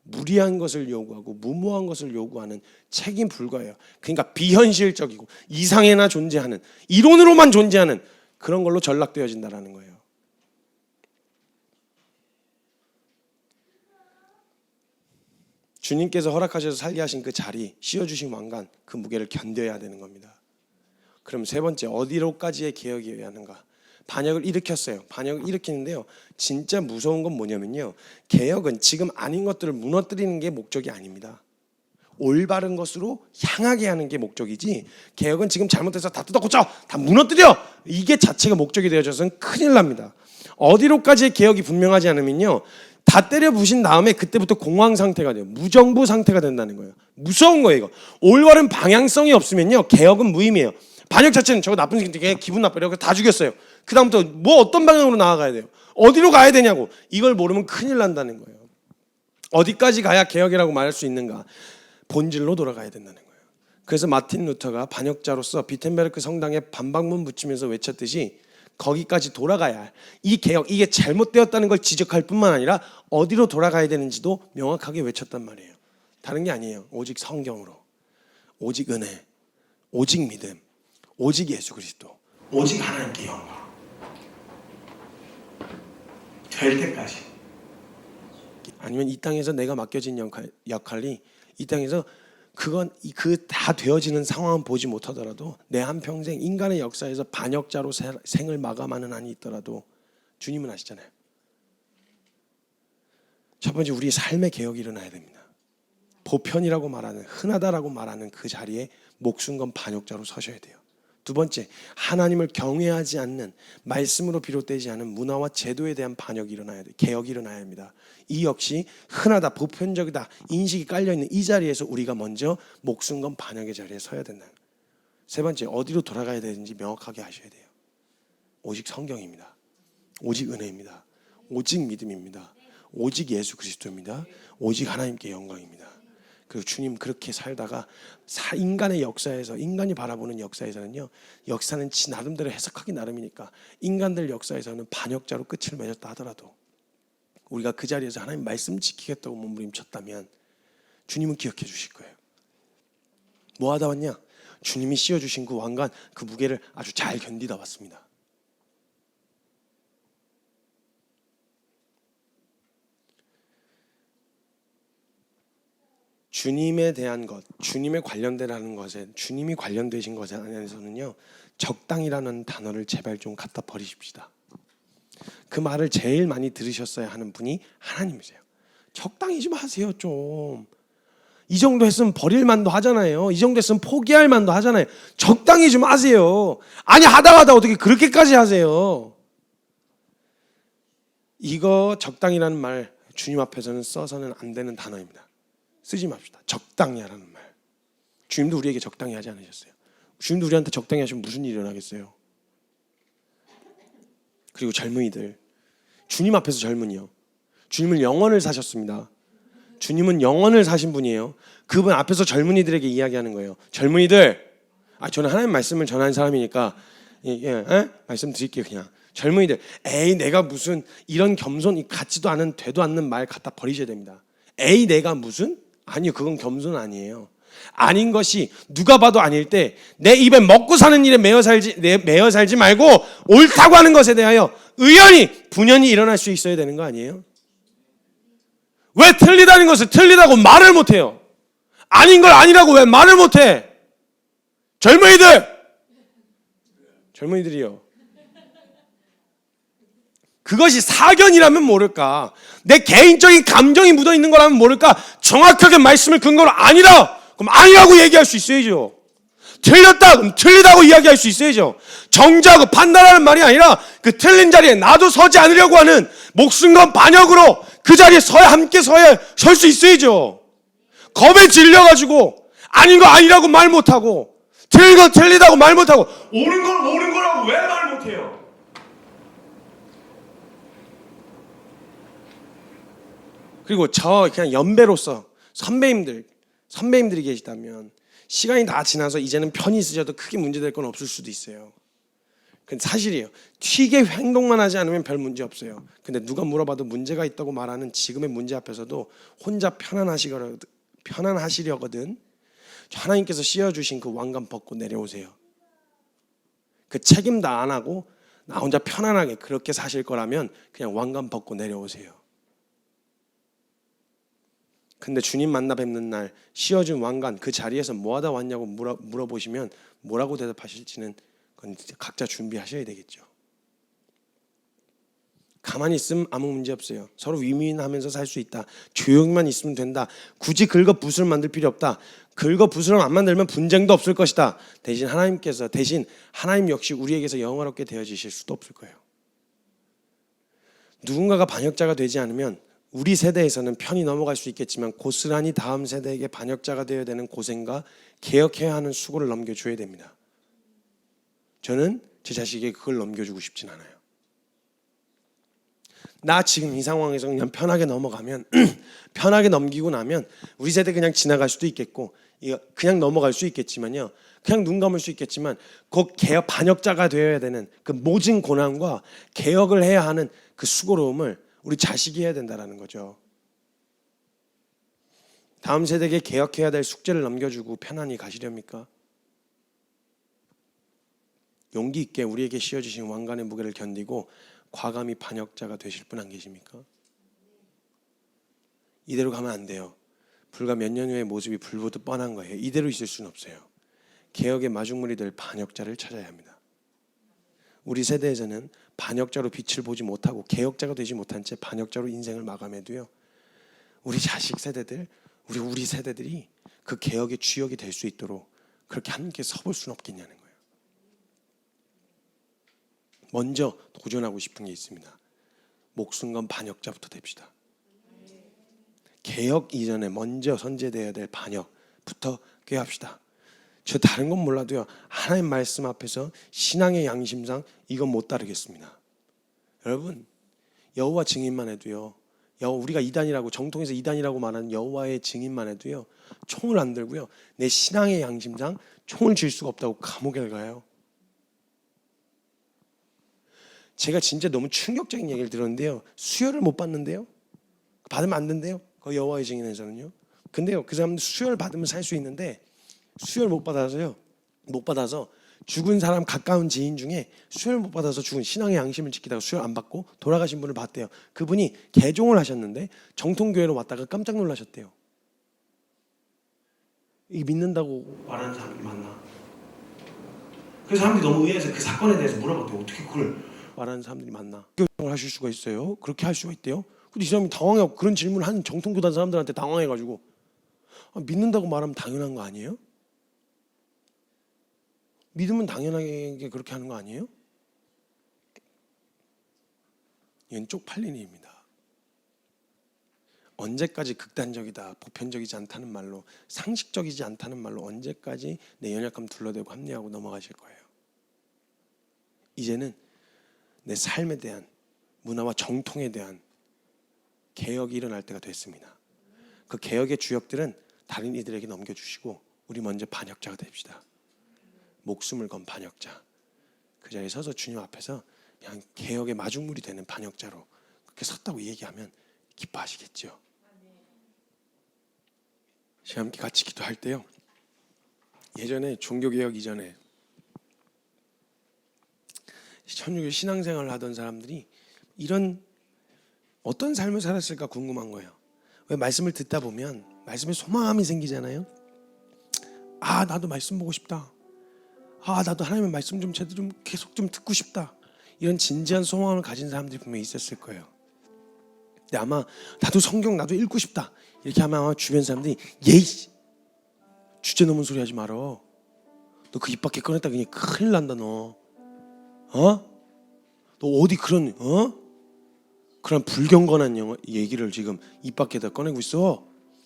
무리한 것을 요구하고 무모한 것을 요구하는 책임 불가해요. 그러니까 비현실적이고 이상해나 존재하는, 이론으로만 존재하는 그런 걸로 전락되어진다라는 거예요. 주님께서 허락하셔서 살게 하신 그 자리, 씌워주신 왕관, 그 무게를 견뎌야 되는 겁니다. 그럼 세 번째, 어디로까지의 개혁이어야 하는가? 반역을 일으켰어요. 반역을 일으키는데요, 진짜 무서운 건 뭐냐면요, 개혁은 지금 아닌 것들을 무너뜨리는 게 목적이 아닙니다. 올바른 것으로 향하게 하는 게 목적이지, 개혁은 지금 잘못해서 다 뜯어고쳐, 다 무너뜨려, 이게 자체가 목적이 되어져서는 큰일 납니다. 어디로까지의 개혁이 분명하지 않으면요, 다 때려 부신 다음에 그때부터 공황 상태가 돼요. 무정부 상태가 된다는 거예요. 무서운 거예요. 이거 올바른 방향성이 없으면요, 개혁은 무의미해요. 반역 자체는 저거 나쁜 새끼, 기분 나쁘려고 다 죽였어요. 그 다음부터 뭐 어떤 방향으로 나아가야 돼요? 어디로 가야 되냐고, 이걸 모르면 큰일 난다는 거예요. 어디까지 가야 개혁이라고 말할 수 있는가? 본질로 돌아가야 된다는 거예요. 그래서 마틴 루터가 반역자로서 비텐베르크 성당에 반박문 붙이면서 외쳤듯이 거기까지 돌아가야 할, 이 개혁, 이게 잘못되었다는 걸 지적할 뿐만 아니라 어디로 돌아가야 되는지도 명확하게 외쳤단 말이에요. 다른 게 아니에요. 오직 성경으로, 오직 은혜, 오직 믿음, 오직 예수 그리스도, 오직 하나님께 영광 될 때까지. 아니면 이 땅에서 내가 맡겨진 역할이 이 땅에서 그건 그 다 되어지는 상황은 보지 못하더라도 내 한평생 인간의 역사에서 반역자로 생을 마감하는 한이 있더라도 주님은 아시잖아요. 첫 번째, 우리 삶의 개혁이 일어나야 됩니다. 보편이라고 말하는, 흔하다라고 말하는 그 자리에 목숨 건 반역자로 서셔야 돼요. 두 번째, 하나님을 경외하지 않는, 말씀으로 비롯되지 않은 문화와 제도에 대한 반역이 일어나야 돼. 개혁이 일어나야 합니다. 이 역시 흔하다, 보편적이다 인식이 깔려있는 이 자리에서 우리가 먼저 목숨 건 반역의 자리에 서야 된다. 세 번째, 어디로 돌아가야 되는지 명확하게 하셔야 돼요. 오직 성경입니다. 오직 은혜입니다. 오직 믿음입니다. 오직 예수 그리스도입니다. 오직 하나님께 영광입니다. 그리고 주님 그렇게 살다가 인간의 역사에서, 인간이 바라보는 역사에서는요, 역사는 지 나름대로 해석하기 나름이니까 인간들 역사에서는 반역자로 끝을 맺었다 하더라도 우리가 그 자리에서 하나님 말씀 지키겠다고 몸부림쳤다면 주님은 기억해 주실 거예요. 뭐 하다 왔냐? 주님이 씌워주신 그 왕관, 그 무게를 아주 잘 견디다 왔습니다. 주님에 대한 것, 주님에 관련되라는 것에, 주님이 관련되신 것에 안에서는요, 적당이라는 단어를 제발 좀 갖다 버리십시다. 그 말을 제일 많이 들으셨어야 하는 분이 하나님이세요. 적당히 좀 하세요. 좀 이 정도 했으면 버릴 만도 하잖아요. 이 정도 했으면 포기할 만도 하잖아요. 적당히 좀 하세요. 아니 하다가 어떻게 그렇게까지 하세요? 이거 적당이라는 말 주님 앞에서는 써서는 안 되는 단어입니다. 쓰지 맙시다. 적당히 하라는 말. 주님도 우리에게 적당히 하지 않으셨어요. 주님도 우리한테 적당히 하시면 무슨 일이 일어나겠어요? 그리고 젊은이들, 주님 앞에서 젊은이요, 주님은 영원을 사셨습니다. 주님은 영원을 사신 분이에요. 그분 앞에서 젊은이들에게 이야기하는 거예요. 젊은이들, 저는 하나님 말씀을 전하는 사람이니까 말씀드릴게요. 그냥 젊은이들, 내가 무슨 이런 겸손 같지도 않은 되도 않는 말 갖다 버리셔야 됩니다. 내가 무슨? 아니요, 그건 겸손 아니에요. 아닌 것이 누가 봐도 아닐 때 내 입에 먹고 사는 일에 매여 살지 말고 옳다고 하는 것에 대하여 의연히 분연히 일어날 수 있어야 되는 거 아니에요? 왜 틀리다는 것을 틀리다고 말을 못해요? 아닌 걸 아니라고 왜 말을 못해? 젊은이들이요. 그것이 사견이라면 모를까? 내 개인적인 감정이 묻어있는 거라면 모를까? 정확하게 말씀을 근거로 아니라, 그럼 아니라고 얘기할 수 있어야죠. 틀렸다, 그럼 틀리다고 이야기할 수 있어야죠. 정죄하고 판단하는 말이 아니라 그 틀린 자리에 나도 서지 않으려고 하는 목숨 건 반역으로 그 자리에 함께 설 수 있어야죠. 겁에 질려가지고 아닌 거 아니라고 말 못하고, 틀린 건 틀리다고 말 못하고, 옳은 건 옳은 거라고 왜 말 못해요? 그리고 저 그냥 연배로서 선배님들이 계시다면 시간이 다 지나서 이제는 편히 쓰셔도 크게 문제될 건 없을 수도 있어요. 근데 사실이에요. 튀게 행동만 하지 않으면 별 문제 없어요. 근데 누가 물어봐도 문제가 있다고 말하는 지금의 문제 앞에서도 혼자 편안하시려거든 하나님께서 씌워주신 그 왕관 벗고 내려오세요. 그 책임 다 안 하고 나 혼자 편안하게 그렇게 사실 거라면 그냥 왕관 벗고 내려오세요. 근데 주님 만나 뵙는 날 씌워준 왕관, 그 자리에서 뭐하다 왔냐고 물어보시면 뭐라고 대답하실지는 그건 각자 준비하셔야 되겠죠. 가만히 있으면 아무 문제 없어요. 서로 위민하면서 살 수 있다. 조용히만 있으면 된다. 굳이 긁어부스를 만들 필요 없다. 긁어부스를 안 만들면 분쟁도 없을 것이다. 대신 하나님 역시 우리에게서 영화롭게 되어지실 수도 없을 거예요. 누군가가 반역자가 되지 않으면 우리 세대에서는 편히 넘어갈 수 있겠지만 고스란히 다음 세대에게 반역자가 되어야 되는 고생과 개혁해야 하는 수고를 넘겨줘야 됩니다. 저는 제 자식에게 그걸 넘겨주고 싶진 않아요. 나 지금 이 상황에서 그냥 편하게 넘어가면 편하게 넘기고 나면 우리 세대 그냥 지나갈 수도 있겠고 그냥 넘어갈 수 있겠지만요, 그냥 눈 감을 수 있겠지만 그 개혁 반역자가 되어야 되는 그 모진 고난과 개혁을 해야 하는 그 수고로움을 우리 자식이 해야 된다는 거죠. 다음 세대에게 개혁해야 될 숙제를 넘겨주고 편안히 가시렵니까? 용기 있게 우리에게 씌워주신 왕관의 무게를 견디고 과감히 반역자가 되실 분 안 계십니까? 이대로 가면 안 돼요. 불과 몇 년 후의 모습이 불보듯 뻔한 거예요. 이대로 있을 수는 없어요. 개혁의 마중물이 될 반역자를 찾아야 합니다. 우리 세대에서는 반역자로 빛을 보지 못하고 개혁자가 되지 못한 채 반역자로 인생을 마감해도요, 우리 자식 세대들, 우리 세대들이 그 개혁의 주역이 될 수 있도록 그렇게 함께 서볼 수는 없겠냐는 거예요. 먼저 도전하고 싶은 게 있습니다. 목숨 건 반역자부터 됩시다. 개혁 이전에 먼저 선제되어야 될 반역부터 꾀합시다. 저 다른 건 몰라도요, 하나님 말씀 앞에서 신앙의 양심상 이건 못 다루겠습니다. 여러분, 여호와 증인만 해도요, 우리가 이단이라고, 정통에서 이단이라고 말하는 여호와의 증인만 해도요, 총을 안 들고요, 내 신앙의 양심상 총을 쥘 수가 없다고 감옥에 가요. 제가 진짜 너무 충격적인 얘기를 들었는데요, 수혈을 못 받는데요, 받으면 안 된대요, 그 여호와의 증인에서는요. 근데요, 그 사람들 수혈 받으면 살 수 있는데 수혈 못 받아서 죽은 사람 가까운 지인 중에 수혈 못 받아서 죽은, 신앙의 양심을 지키다가 수혈 안 받고 돌아가신 분을 봤대요. 그분이 개종을 하셨는데 정통교회로 왔다가 깜짝 놀라셨대요. 이게 믿는다고 말하는 사람이 많나? 그 사람들이 너무 의아해서 그 사건에 대해서 물어봤대요. 어떻게 그걸 말하는 사람들이 많나? 교종을 하실 수가 있어요? 그렇게 할 수가 있대요? 근데 이 사람이 당황해요. 그런 질문을 하는 정통교단 사람들한테 당황해가지고, 믿는다고 말하면 당연한 거 아니에요? 믿으면 당연하게 그렇게 하는 거 아니에요? 이건 쪽팔린 일입니다. 언제까지 극단적이다, 보편적이지 않다는 말로, 상식적이지 않다는 말로 언제까지 내 연약함 둘러대고 합리하고 넘어가실 거예요? 이제는 내 삶에 대한, 문화와 정통에 대한 개혁이 일어날 때가 됐습니다. 그 개혁의 주역들은 다른 이들에게 넘겨주시고 우리 먼저 반역자가 됩시다. 목숨을 건 반역자. 그 자리에 서서 주님 앞에서 그냥 개혁의 마중물이 되는 반역자로 그렇게 섰다고 얘기하면 기뻐하시겠죠. 제가 함께 같이 기도할 때요, 예전에 종교개혁 이전에 천주교 신앙생활을 하던 사람들이 이런 어떤 삶을 살았을까 궁금한 거예요. 왜 말씀을 듣다 보면 말씀에 소망함이 생기잖아요. 나도 말씀 보고 싶다. 나도 하나님의 말씀 좀 제대로 좀 계속 좀 듣고 싶다. 이런 진지한 소망을 가진 사람들이 분명히 있었을 거예요. 근데 아마 나도 성경 나도 읽고 싶다. 이렇게 하면 아마 주변 사람들이 예이 주제 넘은 소리 하지 말어. 너 그 입 밖에 꺼냈다 그냥 큰일 난다 너. 너 어디 그런 불경건한 얘기를 지금 입 밖에다 꺼내고 있어.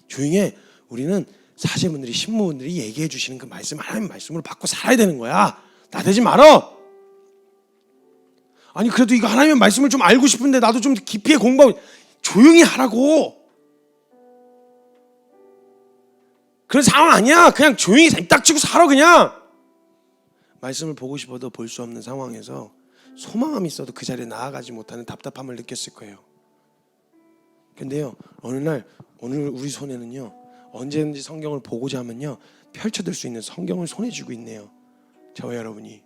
조용히 해. 우리는 사제분들이 신부분들이 얘기해 주시는 그 말씀 하나님 말씀으로 받고 살아야 되는 거야. 나대지 말어. 아니 그래도 이거 하나님의 말씀을 좀 알고 싶은데 나도 좀 깊이 공부하고. 조용히 하라고. 그런 상황 아니야. 그냥 조용히 입 닥치고 살아. 그냥 말씀을 보고 싶어도 볼 수 없는 상황에서 소망함이 있어도 그 자리에 나아가지 못하는 답답함을 느꼈을 거예요. 근데요, 오늘 우리 손에는요, 언제든지 성경을 보고자 하면요, 펼쳐들 수 있는 성경을 손에 쥐고 있네요. 저와 여러분이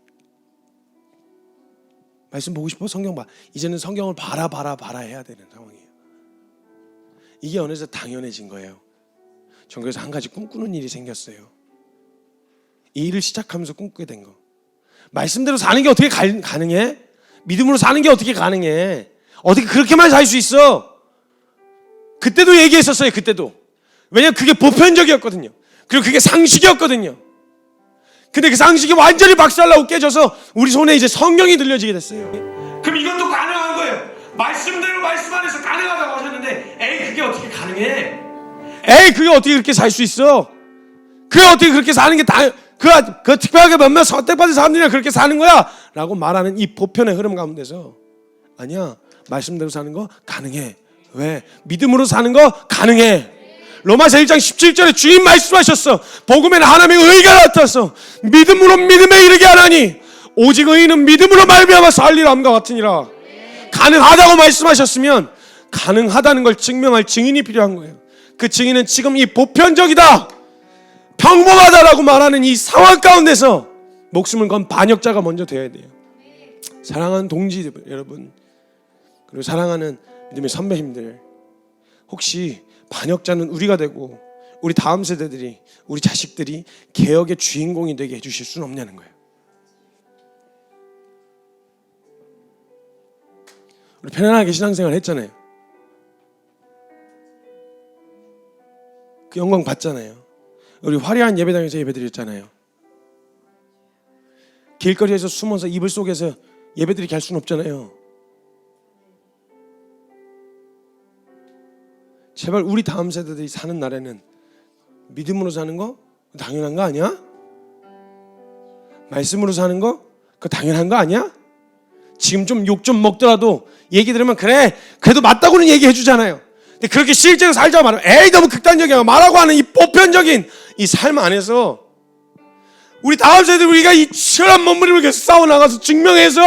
말씀 보고 싶어? 성경 봐. 이제는 성경을 봐라 해야 되는 상황이에요. 이게 어느새 당연해진 거예요. 전 그래서 한 가지 꿈꾸는 일이 생겼어요. 이 일을 시작하면서 꿈꾸게 된 거. 말씀대로 사는 게 어떻게 가능해? 믿음으로 사는 게 어떻게 가능해? 어떻게 그렇게만 살 수 있어? 그때도 얘기했었어요. 그때도. 왜냐면 그게 보편적이었거든요. 그리고 그게 상식이었거든요. 근데 그 상식이 완전히 박살나고 깨져서 우리 손에 이제 성경이 들려지게 됐어요. 그럼 이것도 가능한 거예요. 말씀대로 말씀 안에서 가능하다고 하셨는데 에이 그게 어떻게 가능해? 에이 그게 어떻게 그렇게 살 수 있어? 그게 어떻게 그렇게 사는 게 그 특별하게 몇몇 선택받은 사람들이나 그렇게 사는 거야? 라고 말하는 이 보편의 흐름 가운데서 아니야, 말씀대로 사는 거 가능해. 왜? 믿음으로 사는 거 가능해. 로마서 1장 17절에 주님 말씀하셨어. 복음에는 하나님의 의가 나타났어. 믿음으로 믿음에 이르게 하나니 오직 의인은 믿음으로 말미암아 살리라 함과 같으니라. 가능하다고 말씀하셨으면 가능하다는 걸 증명할 증인이 필요한 거예요. 그 증인은 지금 이 보편적이다, 평범하다라고 말하는 이 상황 가운데서 목숨을 건 반역자가 먼저 되어야 돼요. 사랑하는 동지 여러분, 그리고 사랑하는 믿음의 선배님들, 혹시 반역자는 우리가 되고 우리 다음 세대들이, 우리 자식들이 개혁의 주인공이 되게 해주실 수는 없냐는 거예요. 우리 편안하게 신앙생활 했잖아요. 그 영광 받잖아요. 우리 화려한 예배당에서 예배드렸잖아요. 길거리에서 숨어서 이불 속에서 예배드리게 할 수는 없잖아요. 제발 우리 다음 세대들이 사는 날에는 믿음으로 사는 거 당연한 거 아니야? 말씀으로 사는 거 그거 당연한 거 아니야? 지금 좀 욕 좀 먹더라도 얘기 들으면 그래 그래도 맞다고는 얘기해 주잖아요. 근데 그렇게 실제로 살자고 말하면 에이 너무 극단적이야 말하고 하는 이 보편적인 이 삶 안에서 우리 다음 세대 우리가 이 치열한 몸부림을 계속 싸워나가서 증명해서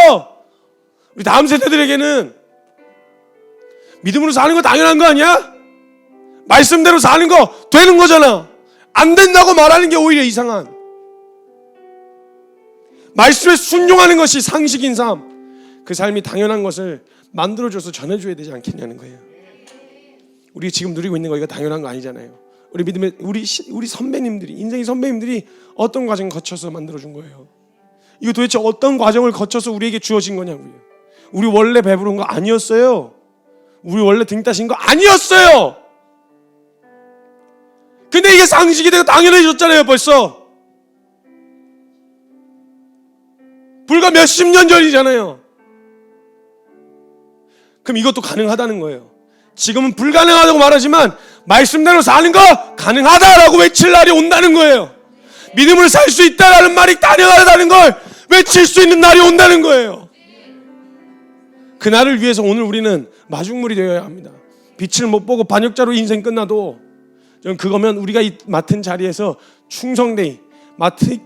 우리 다음 세대들에게는 믿음으로 사는 거 당연한 거 아니야? 말씀대로 사는 거 되는 거잖아. 안 된다고 말하는 게 오히려 이상한. 말씀에 순종하는 것이 상식인 삶, 그 삶이 당연한 것을 만들어줘서 전해줘야 되지 않겠냐는 거예요. 우리 지금 누리고 있는 거 이거 당연한 거 아니잖아요. 우리 믿음의 우리 선배님들이 인생의 선배님들이 어떤 과정을 거쳐서 만들어준 거예요. 이거 도대체 어떤 과정을 거쳐서 우리에게 주어진 거냐고요. 우리 원래 배부른 거 아니었어요. 우리 원래 등 따신 거 아니었어요. 근데 이게 상식이 되고 당연해졌잖아요. 벌써 불과 몇십 년 전이잖아요. 그럼 이것도 가능하다는 거예요. 지금은 불가능하다고 말하지만 말씀대로 사는 거 가능하다라고 외칠 날이 온다는 거예요. 믿음으로 살 수 있다라는 말이 가능하다는 걸 외칠 수 있는 날이 온다는 거예요. 그 날을 위해서 오늘 우리는 마중물이 되어야 합니다. 빛을 못 보고 반역자로 인생 끝나도 저는 그거면 우리가 이 맡은 자리에서 충성되이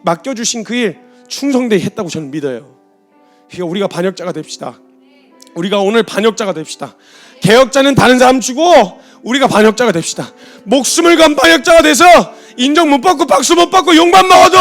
맡겨주신 그 일 충성되이 했다고 저는 믿어요. 그러니까 우리가 반역자가 됩시다. 우리가 오늘 반역자가 됩시다. 개혁자는 다른 사람 주고 우리가 반역자가 됩시다. 목숨을 건 반역자가 돼서 인정 못 받고 박수 못 받고 욕만 먹어도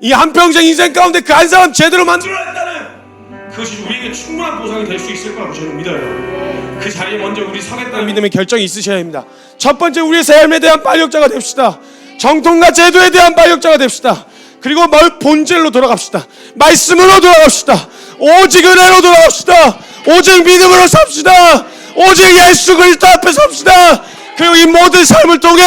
이 한평생 인생 가운데 그 한 사람 제대로 만들어냈다는 그것이 우리에게 충분한 보상이 될 수 있을 거라고 저는 믿어요. 그 자리에 먼저 우리 서겠다는 믿음의 결정이 있으셔야 합니다. 첫 번째 우리의 삶에 대한 반역자가 됩시다. 정통과 제도에 대한 반역자가 됩시다. 그리고 본질로 돌아갑시다. 말씀으로 돌아갑시다. 오직 은혜로 돌아갑시다. 오직 믿음으로 삽시다. 오직 예수 그리스도 앞에 삽시다. 그리고 이 모든 삶을 통해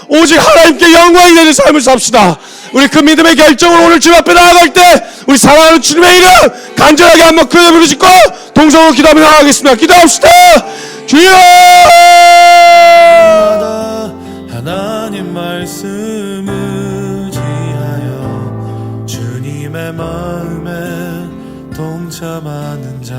오직 하나님께 영광이 되는 삶을 삽시다. 우리 그 믿음의 결정으로 오늘 주님 앞에 나아갈 때 우리 사랑하는 주님의 이름 간절하게 한번 크게 부르짖고 동성으로 기도하며 나아가겠습니다. 기도합시다. 주여! 하나님 말씀 의지하여 주님의 마음에 동참하는 자